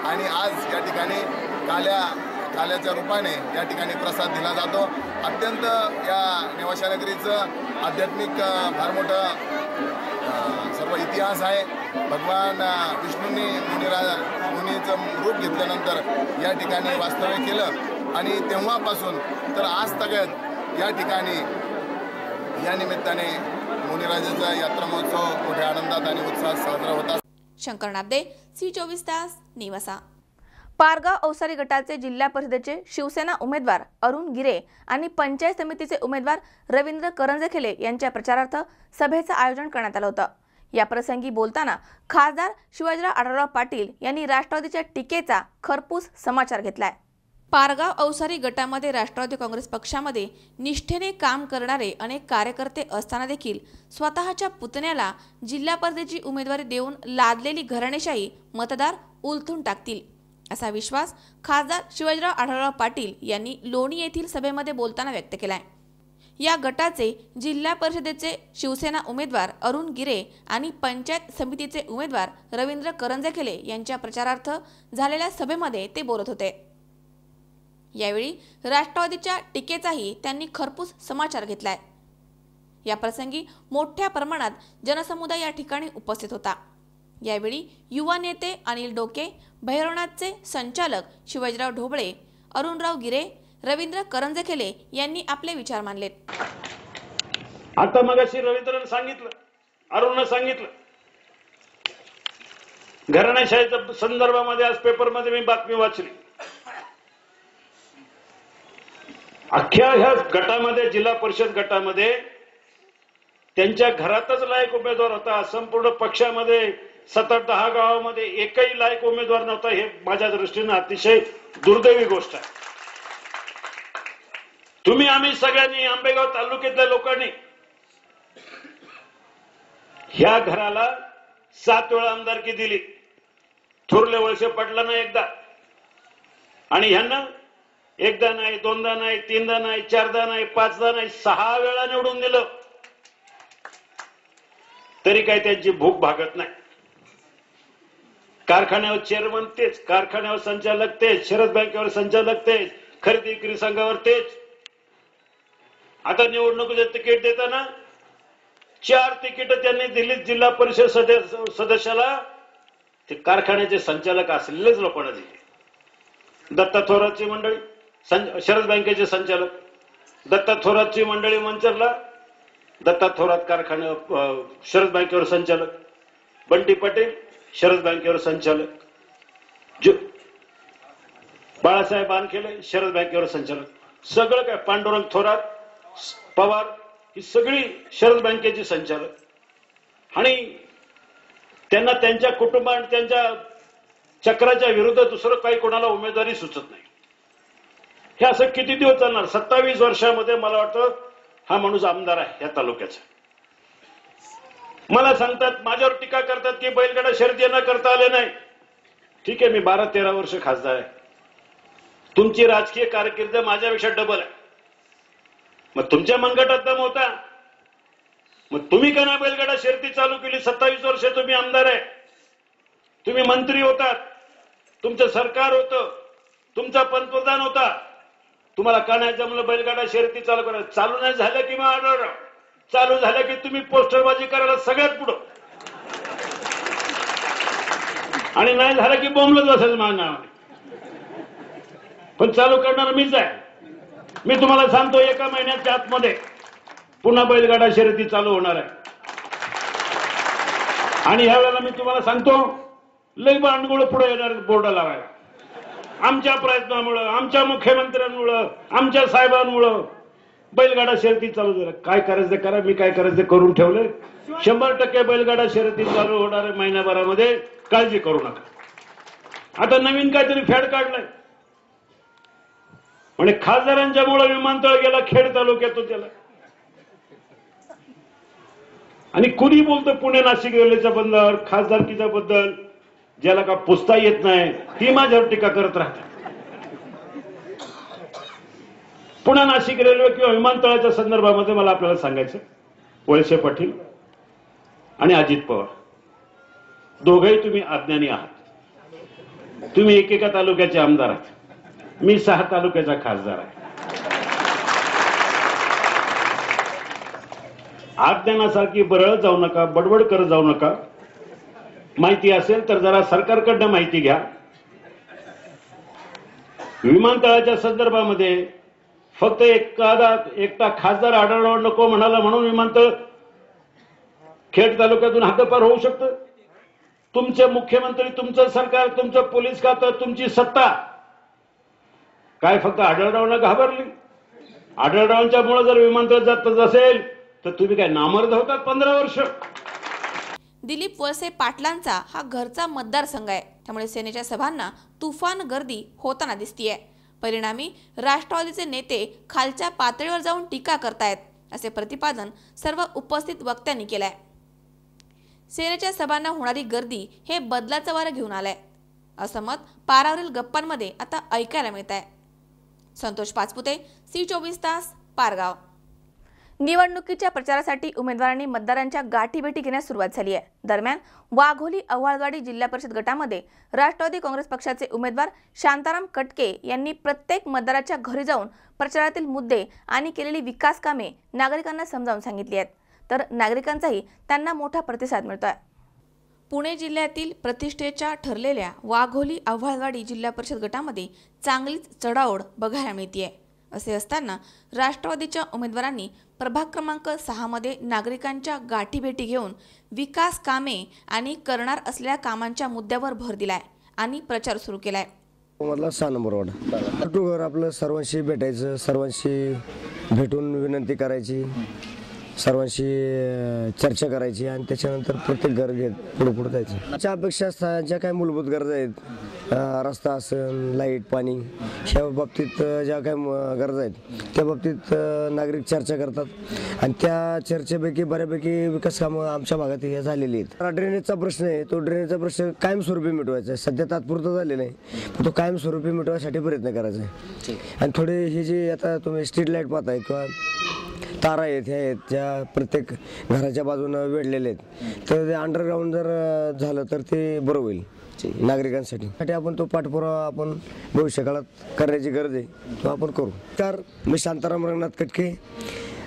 आणि आज या ठिकाणी काल्याच्या रूपाने या ठिकाणी प्रसाद दिला जातो. अत्यंत या नेवाशा नगरीचं आध्यात्मिक फार मोठं सर्व इतिहास आहे. भगवान विष्णूंनी मुनीचं रूप घेतल्यानंतर या ठिकाणी वास्तव्य केलं आणि तेव्हापासून तर आज तगत या ठिकाणी या निमित्ताने मोहिनीराजाचा यात्रा महोत्सव मोठ्या आनंदात आणि उत्साहात साजरा होता. शंकर नाबदे, C24 तास, नेवासा. पारगाव अवसारी गटाचे जिल्हा परिषदेचे शिवसेना उमेदवार अरुण गिरे आणि पंचायत समितीचे उमेदवार रवींद्र करंजखेले यांच्या प्रचारार्थ सभेचं आयोजन करण्यात आलं होतं. या प्रसंगी बोलताना खासदार शिवाजीराव आढळराव पाटील यांनी राष्ट्रवादीच्या टीकेचा खरपूस समाचार घेतलाय. पारगाव अवसारी गटामध्ये राष्ट्रवादी काँग्रेस पक्षामध्ये निष्ठेने काम करणारे अनेक कार्यकर्ते असताना देखील स्वतःच्या पुतण्याला जिल्हा परिषदेची उमेदवारी देऊन लादलेली घराणेशाही मतदार उलथून टाकतील असा विश्वास खासदार शिवाजीराव आढळराव पाटील यांनी लोणी येथील सभेमध्ये बोलताना व्यक्त केलाय. या गटाचे जिल्हा परिषदेचे शिवसेना उमेदवार अरुण गिरे आणि पंचायत समितीचे उमेदवार रवींद्र करंजखेले यांच्या प्रचारार्थ झालेल्या सभेमध्ये ते बोलत होते. यावेळी राष्ट्रवादीच्या टीकेचाही त्यांनी खरपूस समाचार घेतलाय. या प्रसंगी मोठ्या प्रमाणात जनसमुदाय या ठिकाणी उपस्थित होता. यावेळी युवा नेते अनिल डोके, भैरवनाथचे संचालक शिवाजीराव ढोबळे, अरुणराव गिरे, रवींद्र करंजखेले यांनी आपले विचार मांडलेत. आता मगाशी रवींद्रने सांगितलं, अरुणने सांगितलं, घराणेशाहीच्या संदर्भामध्ये आज पेपरमध्ये मी बातमी वाचली. अख्ख्या ह्या गटामध्ये, जिल्हा परिषद गटामध्ये त्यांच्या घरातच लायक उमेदवार होता. संपूर्ण पक्षामध्ये 7-10 गावामध्ये एकही लायक उमेदवार नव्हता. हे माझ्या दृष्टीने अतिशय दुर्दैवी गोष्ट आहे. तुम्ही आम्ही सगळ्यांनी आंबेगाव तालुक्यातल्या लोकांनी ह्या घराला 7 वेळा आमदारकी दिली. थोरले वळसे पाटलांना एकदा, आणि ह्यांना एकदा नाही, दोनदा नाही, तीनदा नाही, चारदा नाही, 5दा नाही, 6 वेळा निवडून दिलं. तरी काय त्यांची भूक भागत नाही. कारखान्यावर चेअरमन तेच, कारखान्यावर संचालक तेच, शरद बँकेवर संचालक तेच, खरेदी विक्री संघावर तेच. आता निवडणुकीचे तिकीट देताना 4 तिकीट त्यांनी दिली जिल्हा परिषद सदस्याला. ते कारखान्याचे संचालक असलेलेच लोकांना दिले. दत्ता थोरातची मंडळी, शरद बँकेचे संचालक, दत्ता थोरातची मंडळी मंचरला, दत्ता थोरात कारखान्या शरद बँकेवर संचालक, बंटी पटेल शरद बँकेवर संचालक, बाळासाहेब बानखेले शरद बँकेवर संचालक, सगळं काय पांडुरंग थोरात, पवार ही सगळी शरद बँकेची संचालक. आणि त्यांना त्यांच्या कुटुंबात त्यांच्या चक्राच्या विरुद्ध दुसरं काही कोणाला उमेदवारी सुचत नाही. हे असं किती दिवस चालणार? 27 वर्षामध्ये मला वाटतं हा माणूस आमदार आहे या तालुक्याचा. मला सांगतात, माझ्यावर टीका करतात की बैलगाडा शर्यती न करता आले नाही. ठीक आहे, मी 12-13 वर्ष खासदार आहे. तुमची राजकीय कारकीर्द माझ्यापेक्षा डबल आहे. मग तुमच्या मनगटात दम होता, मग तुम्ही का नाही बैलगाडा शर्यती चालू केली? 27 वर्ष तुम्ही आमदार आहे, तुम्ही मंत्री होतात, तुमचं सरकार होतं, तुमचा पंतप्रधान होता, तुम्हाला का नाही जमलं बैलगाडा शर्यती चालू करायला? चालू नाही झालं की मग आढळराव, चालू झालं की तुम्ही पोस्टरबाजी करायला सगळ्यात पुढं, आणि नाही झालं की बोंबलत बसायचं माझ्या नावाने. पण चालू करणार मीच आहे. मी तुम्हाला सांगतो, 1 महिन्याच्या आतमध्ये पुन्हा बैलगाडा शर्यती चालू होणार आहे. आणि ह्या वेळेला मी तुम्हाला सांगतो, लई बांडगुळ पुढे येणार बोर्ड लावायला. आमच्या प्रयत्नामुळं, आमच्या मुख्यमंत्र्यांमुळं, आमच्या साहेबांमुळं बैलगाडा शर्यती चालू झाल्या. काय करायचं करा, मी काय करायचं करून ठेवलंय. 100% बैलगाडा शर्यती चालू होणार आहे महिन्याभरामध्ये, काळजी करू नका. आता नवीन काहीतरी फॅड काढलंय, म्हणजे खासदारांच्या मुळे विमानतळ गेला खेड तालुक्यातून त्याला. आणि कुणी बोलतं पुणे नाशिक रेल्वेच्या बंदर खासदारकीच्या बद्दल, ज्याला का पुसता येत नाही ती माझ्यावर टीका करत राहते. पुणे नाशिक रेल्वे किंवा विमानतळाच्या संदर्भामध्ये मला आपल्याला सांगायचं, वळसे पाटील आणि अजित पवार दोघेही तुम्ही अज्ञानी आहात. तुम्ही एकेका तालुक्याचे आमदार आहात, मी 6 तालुक्याचा खासदार आहे. अज्ञानासारखी बरळ जाऊ नका, बडबड करत जाऊ नका. माहिती असेल तर जरा सरकारकडनं माहिती घ्या. विमानतळाच्या संदर्भामध्ये फक्त एकटा खासदार आढळराव नको म्हणाला म्हणून विमानतळ खेड तालुक्यातून हद्दपार होऊ शकतं. तुमचे मुख्यमंत्री, तुमचं सरकार, तुमचं पोलीस खातं, तुमची सत्ता काय फक्त आढळरावला घाबरली? आढळरावांच्या मुळे जर विमानतळ जात असेल तर तुम्ही काय नामर्द होतात 15 वर्ष? दिलीप वळसे पाटलांचा हा घरचा मतदारसंघ आहे, त्यामुळे सेनेच्या सभांना तुफान गर्दी होताना दिसतीये. परिणामी राष्ट्रवादीचे नेते खालच्या पातळीवर जाऊन टीका करतायत, असे प्रतिपादन सर्व उपस्थित वक्त्यांनी केलंय. सेनेच्या सभांना होणारी गर्दी हे बदलाचं वारं घेऊन आलंय, असं मत पारावरील गप्पांमध्ये आता ऐकायला मिळत आहे. संतोष पाचपुते, C24 तास, पारगाव. निवडणुकीच्या प्रचारासाठी उमेदवारांनी मतदारांच्या गाठीभेटी घेण्यास सुरुवात झाली आहे. दरम्यान वाघोली अव्हाळवाडी जिल्हा परिषद गटामध्ये राष्ट्रवादी काँग्रेस पक्षाचे उमेदवार शांताराम कटके यांनी प्रत्येक मतदाराच्या घरी जाऊन प्रचारातील मुद्दे आणि केलेली विकास कामे नागरिकांना समजावून सांगितली आहेत, तर नागरिकांचाही त्यांना मोठा प्रतिसाद मिळतोय. पुणे जिल्ह्यातील प्रतिष्ठेच्या ठरलेल्या वाघोली अव्हाळवाडी जिल्हा परिषद गटामध्ये चांगलीच चढाओढ बघायला मिळतेय. असे असताना राष्ट्रवादीच्या उमेदवारांनी प्रभाग क्रमांक 6 मध्ये नागरिकांच्या गाठीभेटी घेऊन विकास कामे आणि करणार असलेल्या कामांच्या मुद्द्यावर भर दिलाय आणि प्रचार सुरू केलाय. मधला 6 नंबर वार्ड टू घर आपलं सर्वांशी भेटायचं, सर्वांशी भेटून विनंती करायची, सर्वांशी चर्चा करायची आणि त्याच्यानंतर प्रत्येक घर घेत पुढे जायचं. आमच्या अपेक्षा असतात ज्या काही मूलभूत गरजा आहेत, रस्ता असेल, लाईट, पाणी, ह्या बाबतीत ज्या काही गरजा आहेत त्या बाबतीत नागरिक चर्चा करतात आणि त्या चर्चेपैकी बऱ्यापैकी विकास कामं आमच्या भागात हे झालेली आहेत. ड्रेनेजचा प्रश्न आहे, तो ड्रेनेजचा प्रश्न कायमस्वरूपी मिटवायचा आहे. सध्या तात्पुरता झालेला आहे, तो कायमस्वरूपी मिटवायसाठी प्रयत्न करायचा आहे. आणि थोडे हे जे आता तुम्ही स्ट्रीट लाईट पाहताय किंवा तारा आहेत, ह्या आहेत ज्या प्रत्येक घराच्या बाजूनं वेढलेले आहेत, तर ते अंडरग्राऊंड जर झालं तर ते बरं होईल नागरिकांसाठी. आपण तो पाठपुरावा आपण भविष्यकाळात करण्याची गरज आहे, तो आपण करू. तर मी शांताराम रंगनाथ कटके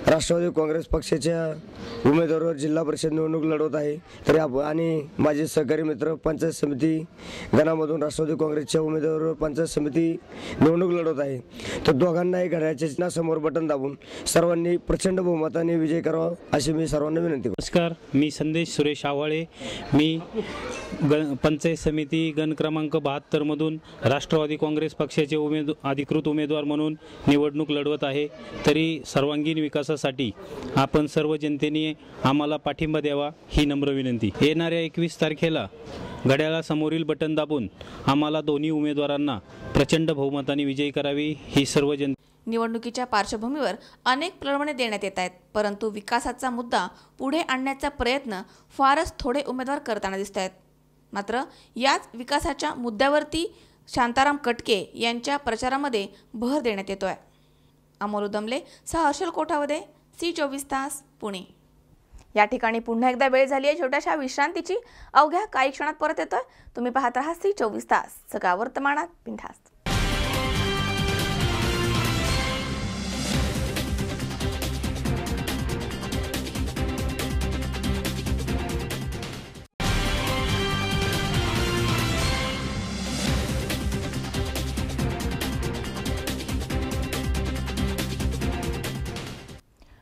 राष्ट्रवादी काँग्रेस पक्षाच्या उमेदवारावर जिल्हा परिषद निवडणूक लढवत आहे. तरी आणि माझे सहकारी मित्र पंचायत समिती गणामधून राष्ट्रवादी काँग्रेसच्या उमेदवारावर पंचायत समिती निवडणूक लढवत आहे. तर दोघांनाही घड्याळाच्या चिन्हासमोर बटन दाबून सर्वांनी प्रचंड बहुमताने विजय करावा अशी मी सर्वांना विनंती करतो. नमस्कार, मी संदेश सुरेश आव्हाळे. मी पंचायत समिती गण क्रमांक 72 मधून राष्ट्रवादी काँग्रेस पक्षाचे अधिकृत उमेदवार म्हणून निवडणूक लढवत आहे. तरी सर्वांगीण विकासासाठी आपण सर्व जनतेने आम्हाला पाठिंबा द्यावा ही नम्र विनंती. येणाऱ्या 21 तारखेला घड्याळासमोरील बटन दाबून आम्हाला दोन्ही उमेदवारांना प्रचंड बहुमताने विजयी करावी ही सर्व जनता. निवडणुकीच्या पार्श्वभूमीवर अनेक प्रलोभने देण्यात येत आहेत, परंतु विकासाचा मुद्दा पुढे आणण्याचा प्रयत्न फारच थोडे उमेदवार करताना दिसत आहेत. मात्र याच विकासाच्या मुद्द्यावरती शांताराम कटके यांच्या प्रचारामध्ये भर देण्यात येतोय. अमोल उदमले सह हर्षल कोठावदे, C24 तास, पुणे. या ठिकाणी पुन्हा एकदा वेळ झाली आहे छोट्याशा विश्रांतीची. अवघ्या काही क्षणात परत येतोय. तुम्ही पाहत राहा C24 तास, सगळा वर्तमानात बिनधास्त.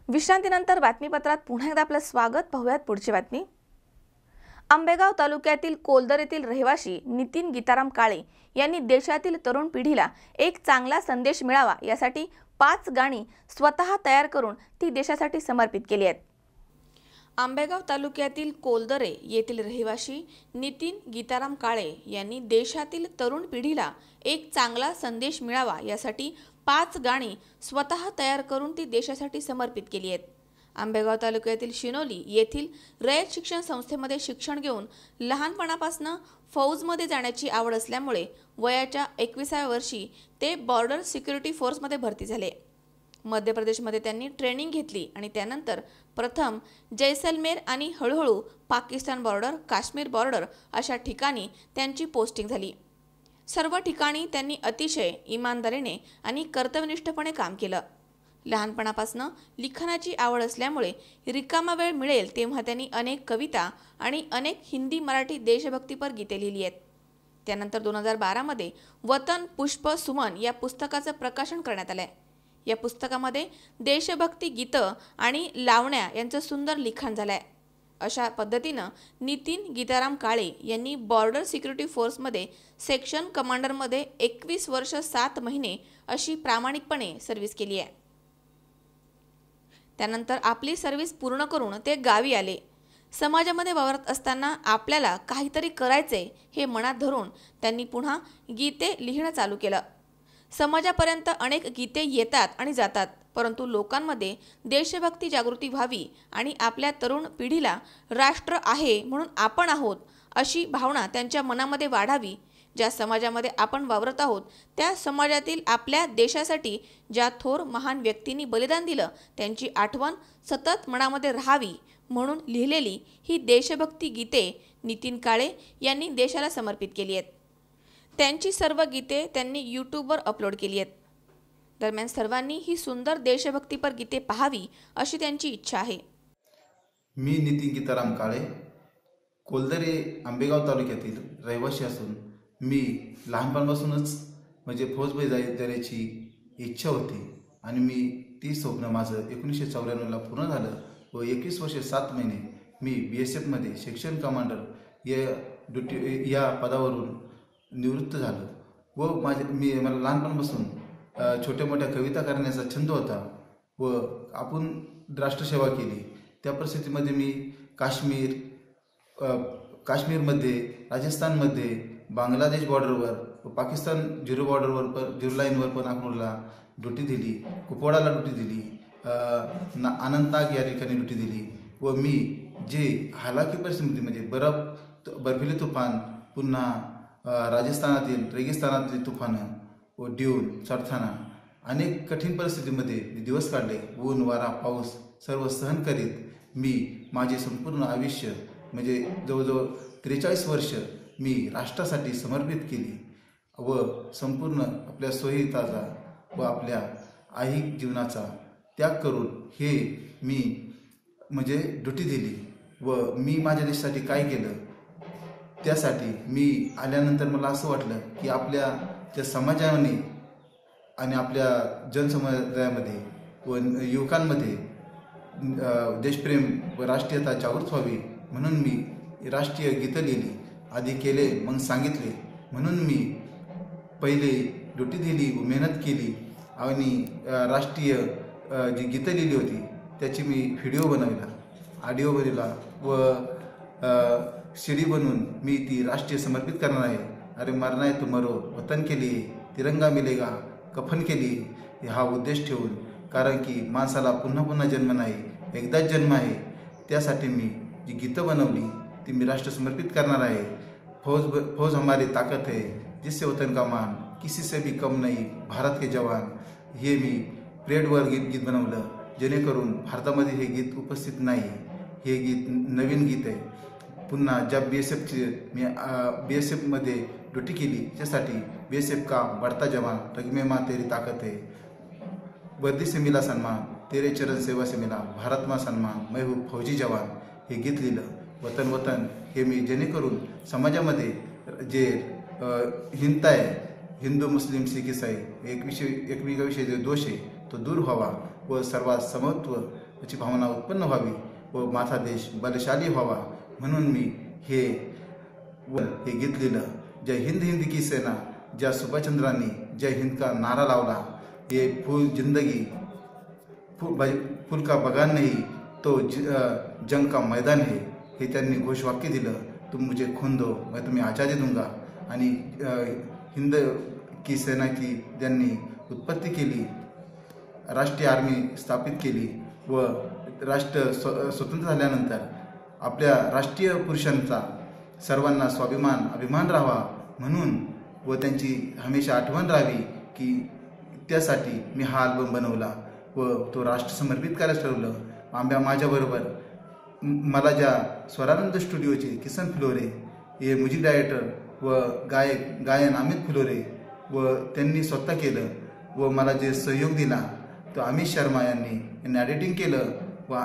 विश्रांतीनंतर बातमीपत्रात पुन्हा एकदा आपलं स्वागत. पाहूयात पुढची बातमी. आंबेगाव तालुक्यातील कोलदर येथील रहिवासी नितीन गीताराम काळे यांनी देशातील तरुण पिढीला एक चांगला संदेश मिळावा यासाठी 5 गाणी स्वतः तयार करून ती देशासाठी समर्पित केली आहेत. आंबेगाव तालुक्यातील कोलदरे येथील रहिवासी नितीन गीताराम काळे यांनी देशातील तरुण पिढीला एक चांगला संदेश मिळावा यासाठी 5 गाणी स्वतः तयार करून ती देशासाठी समर्पित केली आहेत. आंबेगाव तालुक्यातील शिनोली येथील रयत शिक्षण संस्थेमध्ये शिक्षण घेऊन लहानपणापासून फौजमध्ये जाण्याची आवड असल्यामुळे वयाच्या 21व्या वर्षी ते बॉर्डर सिक्युरिटी फोर्समध्ये भरती झाले. मध्य प्रदेशमध्ये त्यांनी ट्रेनिंग घेतली आणि त्यानंतर प्रथम जैसलमेर आणि हळूहळू पाकिस्तान बॉर्डर, काश्मीर बॉर्डर अशा ठिकाणी त्यांची पोस्टिंग झाली. सर्व ठिकाणी त्यांनी अतिशय इमानदारीने आणि कर्तव्यनिष्ठपणे काम केलं. लहानपणापासून लिखाणाची आवड असल्यामुळे रिकामा वेळ मिळेल तेव्हा त्यांनी अनेक कविता आणि अनेक हिंदी मराठी देशभक्तीपर गीते लिहिली आहेत. त्यानंतर 2012 मध्ये वतन पुष्प सुमन या पुस्तकाचं प्रकाशन करण्यात आलंय. या पुस्तकामध्ये देशभक्ती गीतं आणि लावण्या यांचं सुंदर लिखाण झालंय. अशा पद्धतीनं नितीन गीताराम काळे यांनी बॉर्डर सिक्युरिटी फोर्समध्ये सेक्शन कमांडरमध्ये 21 वर्ष 7 महिने अशी प्रामाणिकपणे सर्व्हिस केली आहे. त्यानंतर आपली सर्व्हिस पूर्ण करून ते गावी आले. समाजामध्ये वावरत असताना आपल्याला काहीतरी करायचे हे मनात धरून त्यांनी पुन्हा गीते लिहिणं चालू केलं. समाजापर्यंत अनेक गीते येतात आणि जातात, परंतु लोकांमध्ये देशभक्ती जागृती व्हावी आणि आपल्या तरुण पिढीला राष्ट्र आहे म्हणून आपण आहोत अशी भावना त्यांच्या मनामध्ये वाढावी. ज्या समाजामध्ये आपण वावरत आहोत त्या समाजातील आपल्या देशासाठी ज्या थोर महान व्यक्तींनी बलिदान दिलं त्यांची आठवण सतत मनामध्ये राहावी म्हणून लिहिलेली ही देशभक्ती गीते नितीन काळे यांनी देशाला समर्पित केली आहेत. त्यांची सर्व गीते त्यांनी यूट्यूबवर अपलोड केली आहेत. दरम्यान सर्वांनी ही सुंदर देशभक्तीपर गीते पाहावी अशी त्यांची इच्छा आहे. मी नितीन गीताराम काळे, कोलदरे आंबेगाव तालुक्यातील रहिवासी असून मी लहानपणापासूनच म्हणजे फौजमध्ये जाण्याची इच्छा होती आणि मी ती स्वप्न माझं 1994ला पूर्ण झालं व 21 वर्षे 7 महिने मी BSFमध्ये सेक्शन कमांडर या पदावरून निवृत्त झालो व मला लहानपणापासून छोट्या मोठ्या कविता करण्याचा छंद होता व आपण राष्ट्रसेवा केली. त्या परिस्थितीमध्ये मी काश्मीरमध्ये, राजस्थानमध्ये, बांगलादेश बॉर्डरवर व पाकिस्तान झिरो बॉर्डरवर झिरो लाईनवर पण अखनूरला ड्युटी दिली, कुपवाडाला ड्युटी दिली, अनंतनाग या ठिकाणी ड्युटी दिली व मी जे हालाकी परिस्थितीमध्ये बर्फिली तुफान, पुन्हा राजस्थानातील रेगिस्तानातील तुफानं व ड्यून, चढताना अनेक कठीण परिस्थितीमध्ये मी दिवस काढले. ऊन, वारा, पाऊस सर्व सहन करीत मी माझे संपूर्ण आयुष्य म्हणजे जवळजवळ 43 वर्ष मी राष्ट्रासाठी समर्पित केली व संपूर्ण आपल्या स्वहिताचा व आपल्या ऐहिक जीवनाचा त्याग करून हे मी म्हणजे ड्युटी दिली व मी माझ्या देशासाठी काय केलं त्यासाठी मी आल्यानंतर मला असं वाटलं की आपल्या त्या समाजाने आणि आपल्या जनसमुदायामध्ये व युवकांमध्ये देशप्रेम व राष्ट्रीयता जागृत व्हावी म्हणून मी राष्ट्रीय गीतं लिहिली. आधी केले मग सांगितले म्हणून मी पहिले ड्युटी दिली व मेहनत केली आणि राष्ट्रीय जी गीतं लिहिली होती त्याची मी व्हिडिओ बनवला, ऑडिओ बनवला व सीडी बनवून मी ती राष्ट्रीय समर्पित करणार आहे. अरे मरना है तो मरो, वतन के लिए तिरंगा मिलेगा, कफन के लिए हा उद्देश ठेवून, कारण की माणसाला पुन्हा पुन्हा जन्म नाही, एकदाच जन्म आहे. त्यासाठी मी जी गीतं बनवली ती मी राष्ट्र समर्पित करणार आहे. फौज हमारी ताकत है, जिससे वतन का मान, किसी से भी कम नहीं, भारत के जवान. हे मी परेडवर गीत बनवलं जेणेकरून भारतामध्ये हे गीत उपस्थित नाही. हे गीत नवीन गीत आहे. पुन्हा ज्या मी BSFमध्ये ड्युटी केली त्यासाठी BSF का बढ़ता जवान, रग में माँ तेरी ताकत है, वर्दी से मिला सन्मान, तेरे चरण सेवा से मिला, भारत माँ सन्मान, मैं हूँ फौजी जवान. हे गीत लिहिलं. वतन वतन हे मी जेणेकरून समाजामध्ये जे हिंता आहे, हिंदू मुस्लिम सिख ईसाई एकमेकाविषयी जो दोष आहे तो दूर व्हावा व सर्वात समत्वाची भावना उत्पन्न व्हावी व माझा देश बलशाली व्हावा म्हणून मी हे गीत लिहिलं. जय हिंद हिंद की सेना, ज्या सुभाषचंद्रांनी जय हिंद का नारा लावला, ये फूल जिंदगी फूल का बगान नहीं तो जंग का मैदान है, हे त्यांनी घोषवाक्य दिलं. तुम मुझे खून दो मैं तुम्हें आज़ादी दूंगा. आणि हिंद की सेना की ज्यांनी उत्पत्ती केली, राष्ट्रीय आर्मी स्थापित केली व राष्ट्र स्वतंत्र झाल्यानंतर आपल्या राष्ट्रीय पुरुषांचा सर्वांना स्वाभिमान अभिमान राहावा म्हणून व त्यांची हमेशा आठवण राहावी की त्यासाठी मी हा अल्बम बनवला व तो राष्ट्र समर्पित करायला ठरवलं. माझ्याबरोबर मला ज्या स्वरानंद स्टुडिओचे किसन फुलोरे हे म्युझिक डायरेक्टर व गायन अमित फुलोरे व त्यांनी स्वतः केलं व मला जे सहयोग दिला तो अमित शर्मा यांनी एडिटिंग केलं व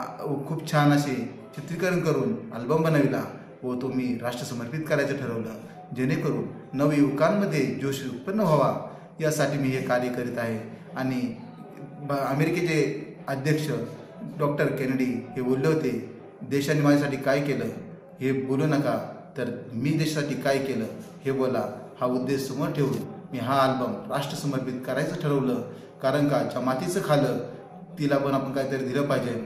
खूप छान असे चित्रीकरण करून अल्बम बनविला व तो मी राष्ट्र समर्पित करायचं ठरवलं जेणेकरून नवयुवकांमध्ये जोश उत्पन्न व्हावा यासाठी मी हे कार्य करीत आहे. आणि अमेरिकेचे अध्यक्ष डॉक्टर केनेडी हे बोलले होते, देशाने माझ्यासाठी काय केलं हे बोलू नका तर मी देशासाठी काय केलं हे बोला. हा उद्देश समोर ठेवून मी हा अल्बम राष्ट्र समर्पित करायचं ठरवलं. कारण का ज्या मातीचं खाल्लं तिला पण आपण काहीतरी दिलं पाहिजे.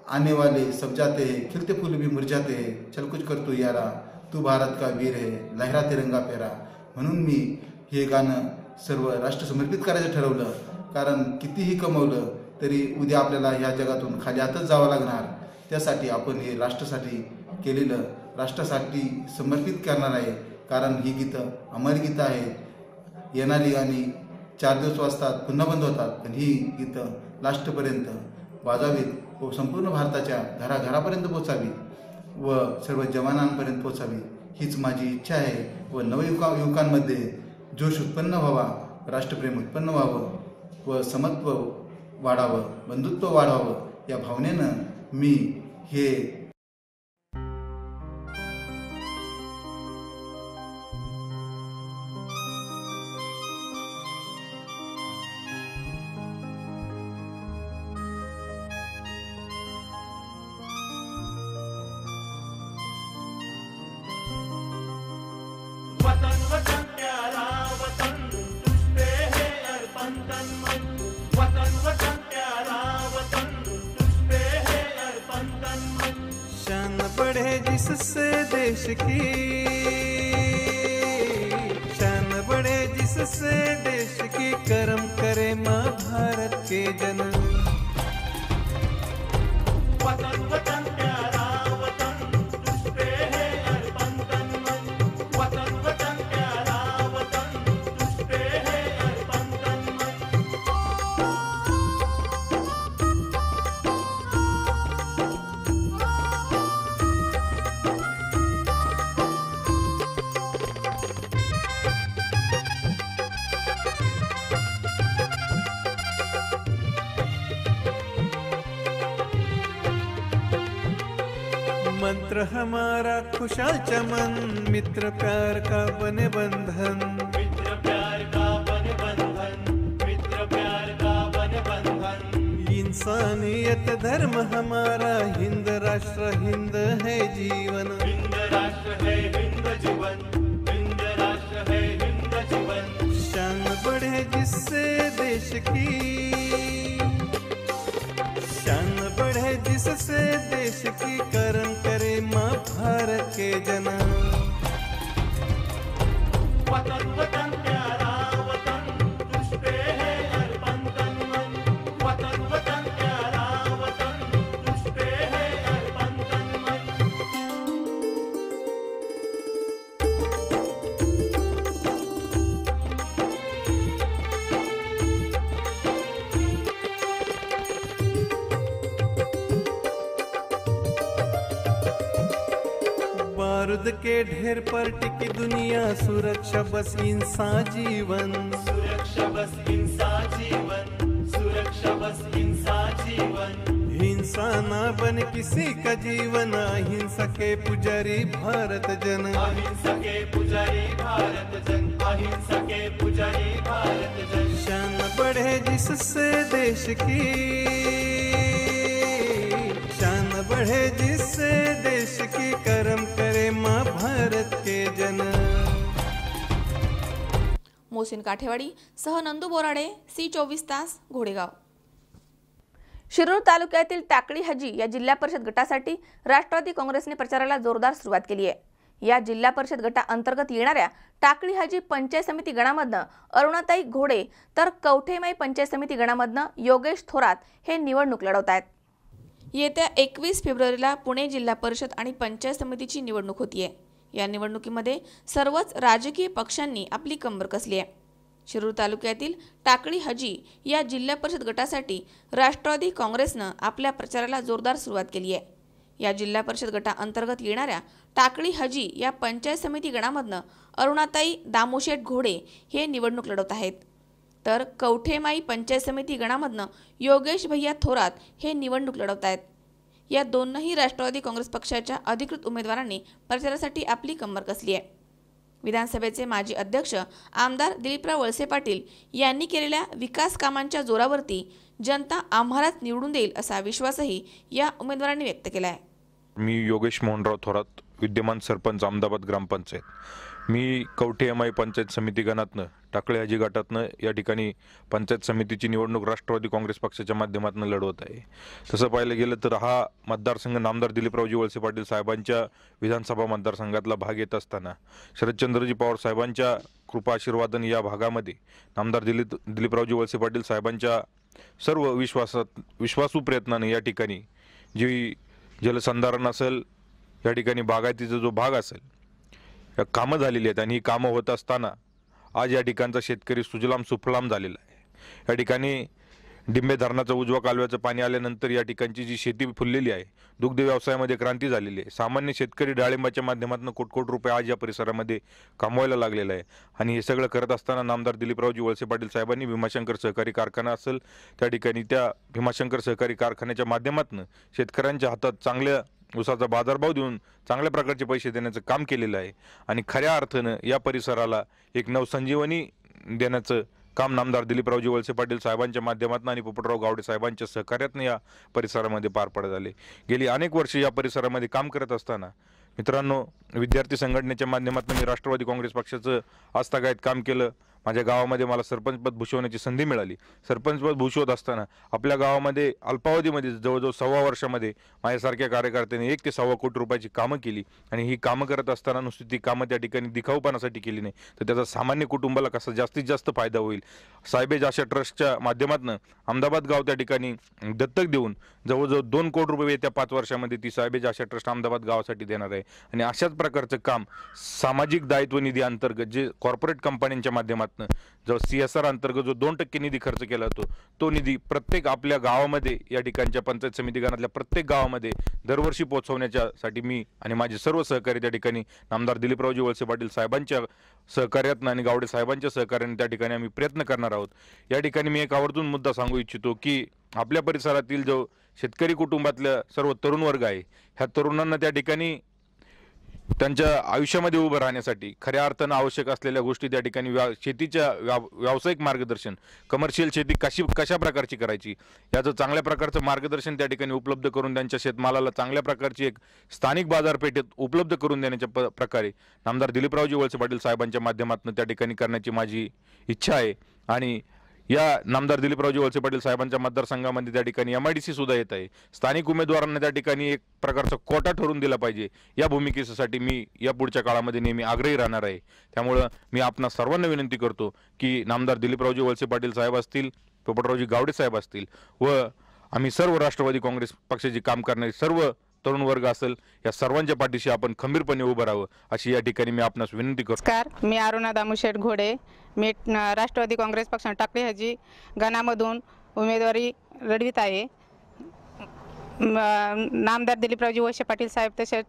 आने वाले सब जाते हैं, खिलते फूल भी मुरझाते हैं, चल कुछ कर तू यारा, तू भारत का वीर है, लहरा तिरंगा पेरा. म्हणून मी हे गाणं सर्व राष्ट्र समर्पित करायचं ठरवलं. कारण कितीही कमवलं तरी उद्या आपल्याला ह्या जगातून खाली हातच जावं लागणार. त्यासाठी आपण हे राष्ट्रासाठी केलेलं राष्ट्रासाठी समर्पित करणार आहे. कारण ही गीतं अमर गीतं आहेत. येणारी गाणी 4 दिवस वाजतात पुन्हा बंद होतात, पण ही गीतं लास्टपर्यंत वाजावीत व संपूर्ण भारताच्या घराघरापर्यंत पोचावीत व सर्व जवानांपर्यंत पोचावी हीच माझी इच्छा आहे. व युवकांमध्ये जोश उत्पन्न व्हावा, राष्ट्रप्रेम उत्पन्न व्हावं व समत्व वाढावं, बंधुत्व वाढावं या भावनेनं मी हे वतन वतन प्यारा वतन तुझ पे है अर्पण तन मन. वतन वतन प्यारा वतन तुझ पे है अर्पण तन मन. देश की, शान बढ़े जिससे देश की, कर्म करे माँ भारत के जन। वतन वतन प्यारा वतन, तुझ पे है अर्पण तन मन। वतन वतन प्यारा वतन, तुझ पे है अर्पण तन मन। मंत्र हमारा खुशहाल चमन, मित्र प्यार का बने बंधन। मित्र प्यार का बने बंधन, मित्र प्यार का बने बंधन। इंसानियत धर्म हमारा, हिंद राष्ट्र हिंद है जीवन। हिंद राष्ट्र है हिंद जीवन, हिंद राष्ट्र है हिंद जीवन। शान बढ़े जिससे देश की, शान बढ़े जिससे देश की, कर्म करे माँ भारत के जना। वतन वतन प्यारा वतन, तुझ पे है अर्पण तन मन। वतन वतन प्यारा वतन, तुझ पे है अर्पण तन मन। बारूद के ढेर पर टिकी दुनिया, सुरक्षा बस इंसान जीवन। सुरक्षा बस इंसान जीवन, सुरक्षा बस इंसान जीवन। हिंसा ना बन किसी का जीवन, अहिंसा के पुजारी भारत जन। अहिंसा के पुजारी भारत जन, अहिंसा के पुजारी भारत जन। शान बढ़े जिससे देश की, शान बढ़े जिससे देश की, कर्म करे माँ भारत के जन। मोहसिन काठेवाडी सह नंदू बोराडे, सी24 तास, घोडेगाव। शिरूर तालुक्यातील टाकळी हजी या जिल्हा परिषद गटासाठी राष्ट्रवादी काँग्रेसने प्रचाराला जोरदार सुरुवात केली आहे। या जिल्हा परिषद गटाअंतर्गत येणाऱ्या टाकळी हजी पंचायत समिती गणामधनं अरुणाताई घोडे तर कवठेमाई पंचायत समिती गणामधनं योगेश थोरात हे निवडणूक लढवत आहेत। येत्या 21 फेब्रुवारीला पुणे जिल्हा परिषद आणि पंचायत समितीची निवडणूक होतीये। या निवडणुकीमध्ये सर्वच राजकीय पक्षांनी आपली कंबर कसली आहे। शिरूर तालुक्यातील टाकळी हजी या जिल्हा परिषद गटासाठी राष्ट्रवादी काँग्रेसनं आपल्या प्रचाराला जोरदार सुरुवात केली आहे। या जिल्हा परिषद गटाअंतर्गत येणाऱ्या टाकळी हजी या पंचायत समिती गणामधनं अरुणाताई दामोशेठ घोडे हे निवडणूक लढवत आहेत, तर कवठेमाई पंचायत समिती गणामधनं योगेश भैया थोरात हे निवडणूक लढवत आहेत। या दोनही राष्ट्रवादी काँग्रेस पक्षाच्या अधिकृत उमेदवारांनी प्रचारासाठी आपली कंबर कसली आहे। विधानसभेचे माजी अध्यक्ष आमदार दिलीपराव वळसे पाटील यांनी केलेल्या विकास कामांच्या जोरावरती जनता आम्हालाच निवडून देईल असा विश्वासही या उमेदवारांनी व्यक्त केला आहे। मी योगेश मोहनराव थोरात, विद्यमान सरपंच अहमदाबाद ग्रामपंचायत। मी कवठेमाई पंचायत समिती गणातनं टाकळी हजी गटातनं या ठिकाणी पंचायत समितीची निवडणूक राष्ट्रवादी काँग्रेस पक्षाच्या माध्यमातून लढवत आहे। तसं पाहायला गेलं तर हा मतदारसंघ नामदार दिलीपरावजी वळसे पाटील साहेबांच्या विधानसभा मतदारसंघातला भाग येत असताना शरदचंद्रजी पवार साहेबांच्या कृपा आशीर्वादन या भागामध्ये नामदार दिलीपरावजी वळसे पाटील साहेबांच्या सर्व विश्वासू प्रयत्नाने या ठिकाणी जी जलसंधारण असेल, या ठिकाणी बागायतीचा जो भाग असेल, या कामं झालेली आहेत आणि ही कामं होत असताना आज या ठिकाणचा शेतकरी सुजलाम सुफलाम झालेला आहे। या ठिकाणी डिंबे धरणाचं उजवा कालव्याचं पाणी आल्यानंतर या ठिकाणची जी शेती फुललेली आहे, दुग्ध व्यवसायामध्ये क्रांती झालेली आहे। सामान्य शेतकरी डाळिंबाच्या माध्यमातून कोट रुपये आज या परिसरामध्ये कमवायला लागलेला आहे आणि हे सगळं करत असताना नामदार दिलीपरावजी वळसे पाटील साहेबांनी भीमाशंकर सहकारी कारखाना असेल, त्या ठिकाणी त्या भीमाशंकर सहकारी कारखान्याच्या माध्यमातून शेतकऱ्यांच्या हातात चांगल्या ऊसाचा बाजारभाव देऊन चांगल्या प्रकारचे पैसे देण्याचं काम केलेलं आहे आणि खऱ्या अर्थानं या परिसराला एक नवसंजीवनी देण्याचं काम नामदार दिलीपरावजी वळसे पाटील साहेबांच्या माध्यमातून आणि पोपटराव गावडे साहेबांच्या सहकार्यातून या परिसरामध्ये पार पडत आले। गेली अनेक वर्षे या परिसरामध्ये काम करत असताना मित्रांनो, विद्यार्थी संघटनेच्या माध्यमातून मी राष्ट्रवादी काँग्रेस पक्षाचं आस्थागायत काम केलं। माझ्या गावामध्ये मला सरपंचपद भूषवण्याची संधी मिळाली. सरपंचपद भूषवत असताना आपल्या गावामध्ये अल्पावधीमध्ये जवळजवळ 6 वर्षामध्ये माझ्यासारख्या कार्यकर्त्यांनी 1 ते 6 कोटी रुपयाची कामं केली. आणि ही कामं करत असताना नुसती ती कामं त्या ठिकाणी दिखाऊपणासाठी केली नाही, तर त्याचा सामान्य कुटुंबाला कसा जास्तीत जास्त फायदा होईल. साहेबेज आशा ट्रस्टच्या माध्यमातून अहमदाबाद गाव त्या ठिकाणी दत्तक देऊन जवळजवळ 2 कोटी रुपये येत्या 5 वर्षामध्ये ती साहेबेज आशा ट्रस्ट अहमदाबाद गावासाठी देणार आहे. आणि अशाच प्रकारचं काम सामाजिक दायित्व निधी अंतर्गत जे कॉर्पोरेट कंपन्यांच्या माध्यमातून जो CSR अंतर्गत जो 2% निधी खर्च केला जातो, तो निधी प्रत्येक आपल्या गावामध्ये या ठिकाणच्या पंचायत समिती गणातल्या प्रत्येक गावामध्ये दरवर्षी पोहोचवण्यासाठी मी आणि माझे सर्व सहकारी त्या ठिकाणी आमदार दिलीपरावजी वळसे पाटील साहेबांच्या सहकार्यातून आणि गावडे साहेबांच्या सहकार्याने त्या ठिकाणी आम्ही प्रयत्न करणार आहोत. या ठिकाणी मी एक आवर्जून मुद्दा सांगू इच्छितो की आपल्या परिसरातील जो शेतकरी कुटुंबातल्या सर्व तरुण वर्ग आहे, ह्या तरुणांना त्या ठिकाणी त्यांच्या आयुष्यामध्ये उभं राहण्यासाठी खऱ्या अर्थानं आवश्यक असलेल्या गोष्टी त्या ठिकाणी शेतीच्या व्यावसायिक मार्गदर्शन, कमर्शियल शेती कशा प्रकारची करायची याचं चांगल्या प्रकारचं मार्गदर्शन त्या ठिकाणी उपलब्ध करून त्यांच्या शेतमालाला चांगल्या प्रकारची एक स्थानिक बाजारपेठेत उपलब्ध करून देण्याच्या प्रकारे आमदार दिलीपरावजी वळसे पाटील साहेबांच्या माध्यमातून त्या ठिकाणी करण्याची माझी इच्छा आहे. आणि या नामदार दिलीपरावजी वळसे पाटील साहेबांच्या मतदारसंघामध्ये त्या ठिकाणी MIDC सुद्धा येत आहे. स्थानिक उमेदवारांना त्या ठिकाणी एक प्रकारचा कोटा ठरवून दिला पाहिजे. या भूमिकेसाठी मी या पुढच्या काळामध्ये नेहमी आग्रही राहणार आहे. त्यामुळं मी आपणा सर्वांना विनंती करतो की नामदार दिलीपरावजी वळसे पाटील साहेब असतील, पोपटरावजी गावडे साहेब असतील व आम्ही सर्व राष्ट्रवादी काँग्रेस पक्षाचे काम करणारे सर्व तरुण वर्ग असेल, या सर्वांच्या पाठीशी आपण खंबीरपणे उभं राहावं अशी या ठिकाणी मी आपणास विनंती करतो. नमस्कार, मी अरुणा दामोशेठ घोडे. मी राष्ट्रवादी काँग्रेस पक्ष टाकळी हजी गणामधून उमेदवारी लढवित आहे. नामदार दिलीपरावजी वळसे पाटील साहेब तसेच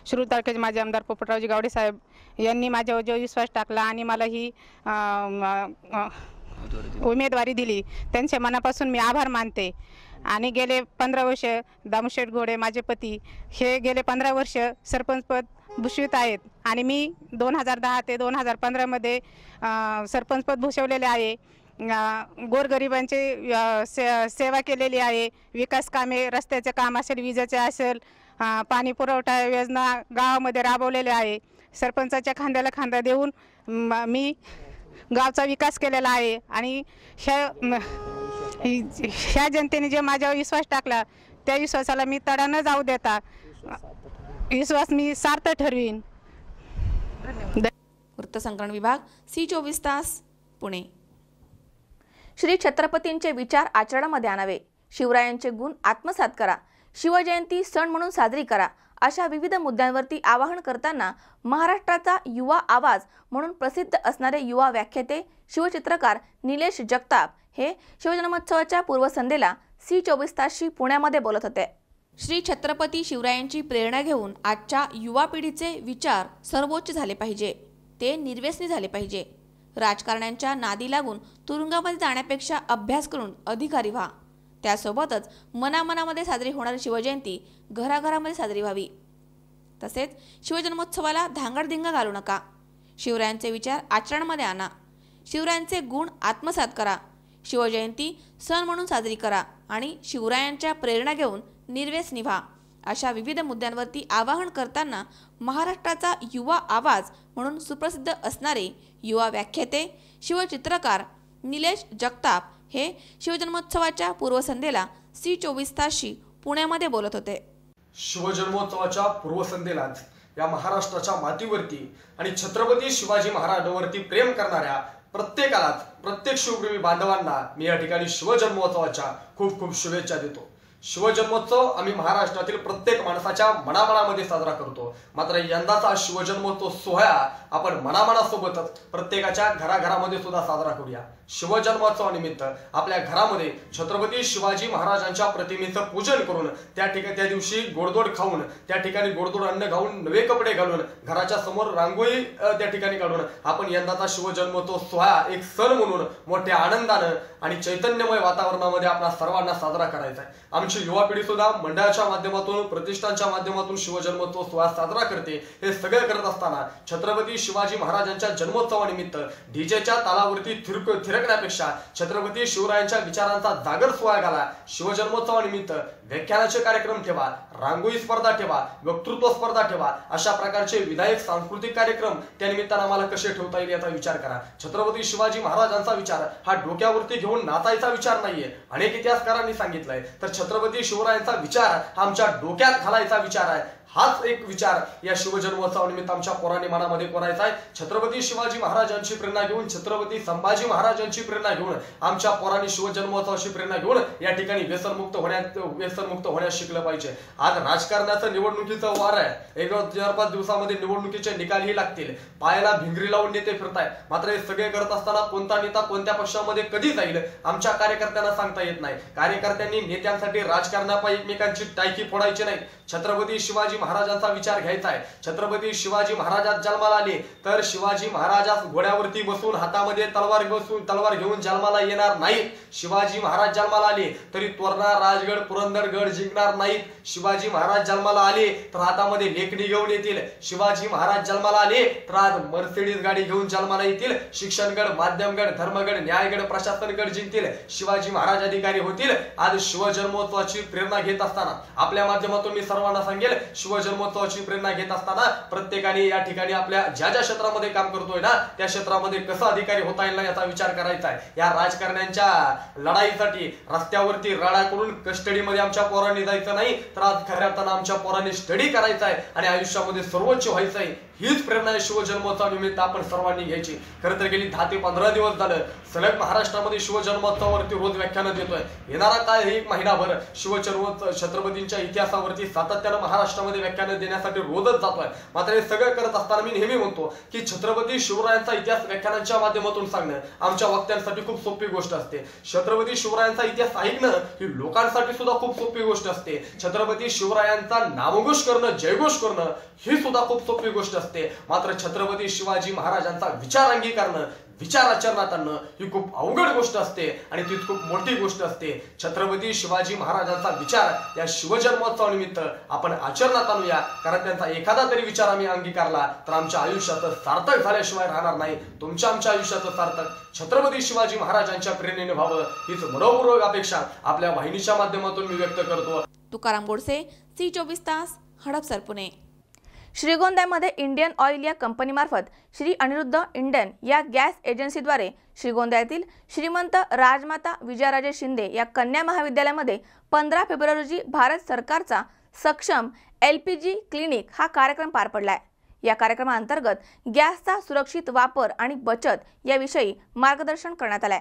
शिरूर तालुक्याचे माझे आमदार पोपटरावजी गावडे साहेब यांनी माझ्यावर जो विश्वास टाकला आणि मला ही उमेदवारी दिली, त्यांचे मनापासून मी आभार मानते. आणि गेले 15 वर्ष दामोशेठ घोडे माझे पती हे गेले 15 वर्ष सरपंचपद भूषवित आहेत आणि मी 2010 ते 2015 मध्ये सरपंचपद भूषवलेले आहे. गोरगरिबांची सेवा केलेली आहे. विकास कामे, रस्त्याचे काम असेल, विजेचे असेल, पाणी पुरवठा योजना गावामध्ये राबवलेले आहे. सरपंचाच्या खांद्याला खांदा देऊन मी गावचा विकास केलेला आहे. आणि ह्या जनतेने जे माझ्यावर विश्वास टाकला त्या विश्वासाला मी तडा न जाऊ देता विश्वास मी सार्थ ठरवीन. वृत्तसंकलन विभाग, C24 तास, पुणे. श्री छत्रपतींचे विचार आचरणामध्ये आणावे, शिवरायांचे गुण आत्मसात करा, शिवजयंती सण म्हणून साजरी करा अशा विविध मुद्द्यांवरती आवाहन करताना महाराष्ट्राचा युवा आवाज म्हणून प्रसिद्ध असणारे युवा व्याख्याते शिवचित्रकार निलेश जगताप हे शिवजन्मोत्सवाच्या पूर्वसंध्येला C24 तासशी पुण्यामध्ये बोलत होते. श्री छत्रपती शिवरायांची प्रेरणा घेऊन आजच्या युवा पिढीचे विचार सर्वोच्च झाले पाहिजे, ते निर्व्यसनी झाले पाहिजे. राजकारण्यांच्या नादी लागून तुरुंगामध्ये जाण्यापेक्षा अभ्यास करून अधिकारी व्हा. त्यासोबतच मनामनामध्ये साजरी होणारी शिवजयंती घराघरामध्ये साजरी व्हावी. तसेच शिवजन्मोत्सवाला धांगडधिंगा घालू नका. शिवरायांचे विचार आचरणामध्ये आणा, शिवरायांचे गुण आत्मसात करा, शिवजयंती सण म्हणून साजरी करा आणि शिवरायांच्या प्रेरणा घेऊन निर्व्यसनी व्हा अशा विविध मुद्द्यांवरती आवाहन करताना महाराष्ट्राचा युवा आवाज म्हणून सुप्रसिद्ध असणारे युवा व्याख्याते शिवचित्रकार निलेश जगताप हे शिवजन्मोत्सवाच्या पूर्वसंध्येला C24 तासशी पुण्यामध्ये बोलत होते. शिवजन्मोत्सवाच्या पूर्वसंध्येलाच या महाराष्ट्राच्या मातीवरती आणि छत्रपती शिवाजी महाराजांवरती प्रेम करणाऱ्या प्रत्येकालाच, प्रत्येक शिवप्रेमी बांधवांना मी या ठिकाणी शिवजन्मोत्सवाच्या खूप खूप शुभेच्छा देतो. शिवजन्मोत्सव आम्ही महाराष्ट्रातील प्रत्येक माणसाच्या मनामनामध्ये साजरा करतो. मात्र यंदाचा शिवजन्मोत्सव सोहळा आपण मनामनासोबतच प्रत्येकाच्या घराघरामध्ये सुद्धा साजरा करूया. शिवजन्मोत्सवानिमित्त आपल्या घरामध्ये छत्रपती शिवाजी महाराजांच्या प्रतिमेचं पूजन करून त्या दिवशी गोडधोड खाऊन, त्या ठिकाणी गोडधोड अन्न खाऊन, नवे कपडे घालून, घराच्या समोर रांगोळी त्या ठिकाणी काढून आपण यंदाचा शिवजन्मोत्सव सोहळा एक सण म्हणून मोठ्या आनंदानं आणि चैतन्यमय वातावरणामध्ये आपल्या सर्वांना साजरा करायचा आहे। आमची युवा पिढी सुद्धा मंडळाच्या माध्यमातून, प्रतिष्ठानच्या माध्यमातून शिवजन्मोत्सव सोहळा साजरा करते। हे सगळे करत असताना छत्रपती शिवाजी महाराजांच्या जन्मोत्सवानिमित्त डीजेच्या तालावरती थिरकण्यापेक्षा छत्रपती शिवरायांच्या विचारांचा जागर सोहळा घाला। शिवजन्मोत्सवानिमित्त व्याख्यानाचे कार्यक्रम ठेवा, रांगोळी स्पर्धा ठेवा, वक्तृत्व स्पर्धा ठेवा, अशा प्रकारचे विधायक सांस्कृतिक कार्यक्रम त्या निमित्तानं आम्हाला कसे ठेवता येईल याचा विचार करा। छत्रपती शिवाजी महाराजांचा विचार हा डोक्यावरती घेऊन नाचायचा विचार नाहीये। अनेक इतिहासकारांनी सांगितलंय तर छत्रपती शिवरायांचा विचार हा आमच्या डोक्यात घालायचा विचार आहे। हाच एक विचार या शिवजन्मोत्सवानिमित्त आमच्या पोरांनी मनामध्ये कोरायचा आहे। छत्रपती शिवाजी महाराजांची प्रेरणा घेऊन, छत्रपती संभाजी महाराजांची प्रेरणा घेऊन, आमच्या पोरांनी शिवजन्मोत्सवाची प्रेरणा घेऊन या ठिकाणी व्यसनमुक्त होण्यास शिकलं पाहिजे। आज राजकारणाचं निवडणुकीचं वार आहे। 1-4-5 दिवसामध्ये निवडणुकीचे निकालही लागतील। पायाला भिंगरी लावून नेते फिरतायत, मात्र हे सगळे करत असताना कोणता नेता कोणत्या पक्षामध्ये कधी जाईल आमच्या कार्यकर्त्यांना सांगता येत नाही। कार्यकर्त्यांनी नेत्यांसाठी राजकारणापायी एकमेकांची टायकी फोडायची नाही। छत्रपती शिवाजी महाराजांचा विचार घ्यायचा आहे। छत्रपती शिवाजी महाराज जन्माला आले तर शिवाजी महाराज घोड्यावरती बसून हातामध्ये तलवार घेऊन जन्माला येणार नाहीत। शिवाजी महाराज जन्माला आले तरी तोरणा, राजगड, पुरंदरगड जिंकणार नाहीत। शिवाजी महाराज जन्माला आले तर हातामध्ये लेखणी घेऊन येतील। शिवाजी महाराज जन्माला आले तर आज मर्सिडीज गाडी घेऊन जन्माला येतील। शिक्षणगड, माध्यमगड, धर्मगड, न्यायगड, प्रशासनगड जिंकतील। शिवाजी महाराज अधिकारी होतील। आज शिवजन्मोत्सवाची प्रेरणा घेत असताना आपल्या माध्यमातून मी सर्वांना सांगेल, शिवजन्मोत्सवाची प्रेरणा घेत असताना प्रत्येकाने या ठिकाणी आपल्या ज्या क्षेत्रामध्ये काम करतोय ना त्या क्षेत्रामध्ये कसं अधिकारी होता येईल ना याचा विचार करायचा आहे। या राजकारण्यांच्या लढाईसाठी रस्त्यावरती राडा करून कस्टडीमध्ये आमच्या पोरांनी जायचं नाही, तर आज खऱ्या अर्थानं आमच्या पोरांनी स्टडी करायचा आहे आणि आयुष्यामध्ये सर्वोच्च व्हायचं आहे। हीच प्रेरणा शिवजन्मोत्सवानिमित्त आपण सर्वांनी घ्यायची। खरं तर गेली 10 ते 15 दिवस झालं सलग महाराष्ट्रामध्ये शिवजन्मोत्सवावरती रोज व्याख्यान देतोय। येणारा काळ हे 1 महिनाभर छत्रपतींच्या इतिहासावरती सातत्यानं महाराष्ट्रामध्ये व्याख्यान देण्यासाठी रोजच जातोय। मात्र हे सगळं करत असताना मी नेहमी म्हणतो की छत्रपती शिवरायांचा इतिहास व्याख्यानांच्या माध्यमातून सांगणं आमच्या वक्त्यांसाठी खूप सोपी गोष्ट असते। छत्रपती शिवरायांचा इतिहास ऐकणं ही लोकांसाठी सुद्धा खूप सोपी गोष्ट असते। छत्रपती शिवरायांचा नामघोष करणं, जयघोष करणं ही सुद्धा खूप सोपी गोष्ट असते। मात्र छत्रपती शिवाजी महाराजांचा विचार अंगीकारणं, विचार आचरणात आणणं ही खूप अवघड गोष्ट असते आणि ती खूप मोठी गोष्ट असते। छत्रपती शिवाजी महाराजांचा विचार या शिवजन्मोत्सवानिमित्त आपण आचरणात आणूया, कारण त्यांचा एखादा तरी विचार आम्ही अंगीकारला तर आमच्या आयुष्यात सार्थक झाल्याशिवाय राहणार नाही। तुमच्या आमच्या आयुष्यात सार्थक छत्रपती शिवाजी महाराजांच्या प्रेरणेने व्हावं हीच मनोपूर्वक अपेक्षा आपल्या वाहिनीच्या माध्यमातून मी व्यक्त करतो। तुकाराम गोडसे, C24 तास, हडपसर, पुणे। श्रीगोंद्यामध्ये इंडियन ऑइल या कंपनीमार्फत श्री अनिरुद्ध इंडियन या गॅस एजन्सीद्वारे श्रीगोंदा येथील श्रीमंत राजमाता विजयाराजे शिंदे या कन्या महाविद्यालयामध्ये 15 फेब्रुवारी रोजी भारत सरकारचा सक्षम LPG क्लिनिक हा कार्यक्रम पार पडलाय। या कार्यक्रमाअंतर्गत गॅसचा सुरक्षित वापर आणि बचत याविषयी मार्गदर्शन करण्यात आले।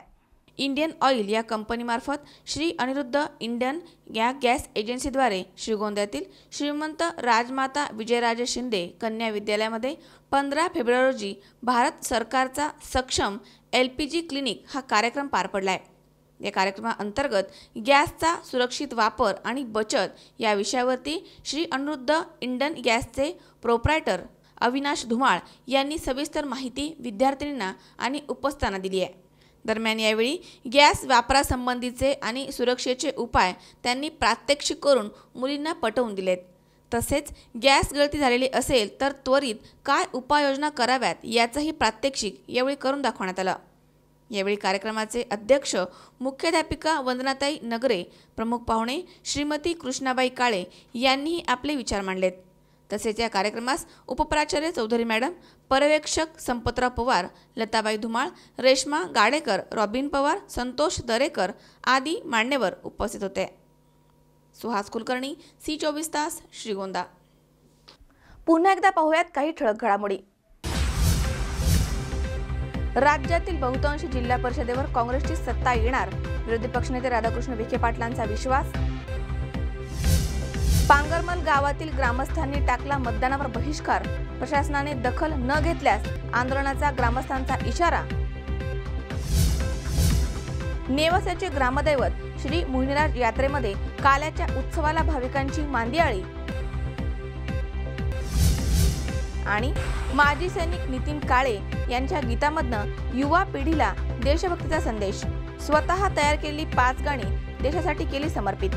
इंडियन ऑइल या कंपनीमार्फत श्री अनिरुद्ध इंडियन या गॅस एजन्सीद्वारे श्रीगोंद्यातील श्रीमंत राजमाता विजयराजे शिंदे कन्या विद्यालयामध्ये 15 फेब्रुवारी रोजी भारत सरकारचा सक्षम LPG क्लिनिक हा कार्यक्रम पार पडलाय। या कार्यक्रमाअंतर्गत गॅसचा सुरक्षित वापर आणि बचत या विषयावरती श्री अनिरुद्ध इंडियन गॅसचे प्रोप्रायटर अविनाश धुमाळ यांनी सविस्तर माहिती विद्यार्थिनींना आणि उपस्थितांना दिली आहे। दरम्यान यावेळी गॅस वापरासंबंधीचे आणि सुरक्षेचे उपाय त्यांनी प्रात्यक्षिक करून मुलींना पटवून दिलेत। तसेच गॅस गळती झालेली असेल तर त्वरित काय उपाययोजना कराव्यात याचंही प्रात्यक्षिक यावेळी करून दाखवण्यात आलं। यावेळी कार्यक्रमाचे अध्यक्ष मुख्याध्यापिका वंदनाताई नगरे, प्रमुख पाहुणे श्रीमती कृष्णाबाई काळे यांनीही आपले विचार मांडलेत। तसेच या कार्यक्रमास उपप्राचार्य चौधरी मॅडम, पर्यवेक्षक संपतराव पवार, लताबाई धुमाळ, रेश्मा गाडेकर, रॉबिन पवार, संतोष दरेकर आदी मान्यवर उपस्थित होते। सुहास कुलकर्णी, C24 तास, श्रीगोंदा। पुन्हा एकदा पाहूयात काही ठळक घडामोडी। राज्यातील बहुतांश जिल्हा परिषदेवर काँग्रेसची सत्ता येणार, विरोधी पक्षनेते राधाकृष्ण विखे पाटलांचा विश्वास। पांगरमल गावातील ग्रामस्थांनी टाकला मतदानावर बहिष्कार, प्रशासनाने दखल न घेतल्यास आंदोलनाचा ग्रामस्थांचा इशारा। नेवासाचे ग्रामदैवत श्री मोहिनीराज यात्रेमध्ये काल्याच्या उत्सवाला भाविकांची मांदियाळी। आणि माजी सैनिक नितीन काळे यांच्या गीतामधनं युवा पिढीला देशभक्तीचा संदेश, स्वतः तयार केलेली 5 गाणी देशासाठी केली समर्पित.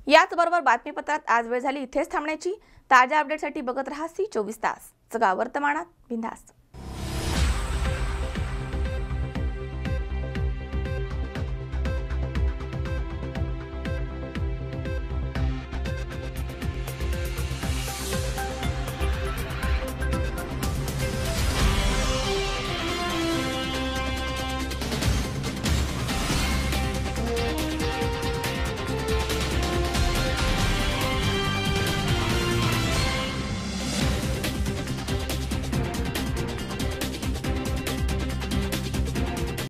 याचबरोबर बातमीपत्रात आज वेळ झाली इथेच थांबण्याची. ताज्या अपडेटसाठी बघत रहा C24 तास. जगा वर्तमानात बिंदास.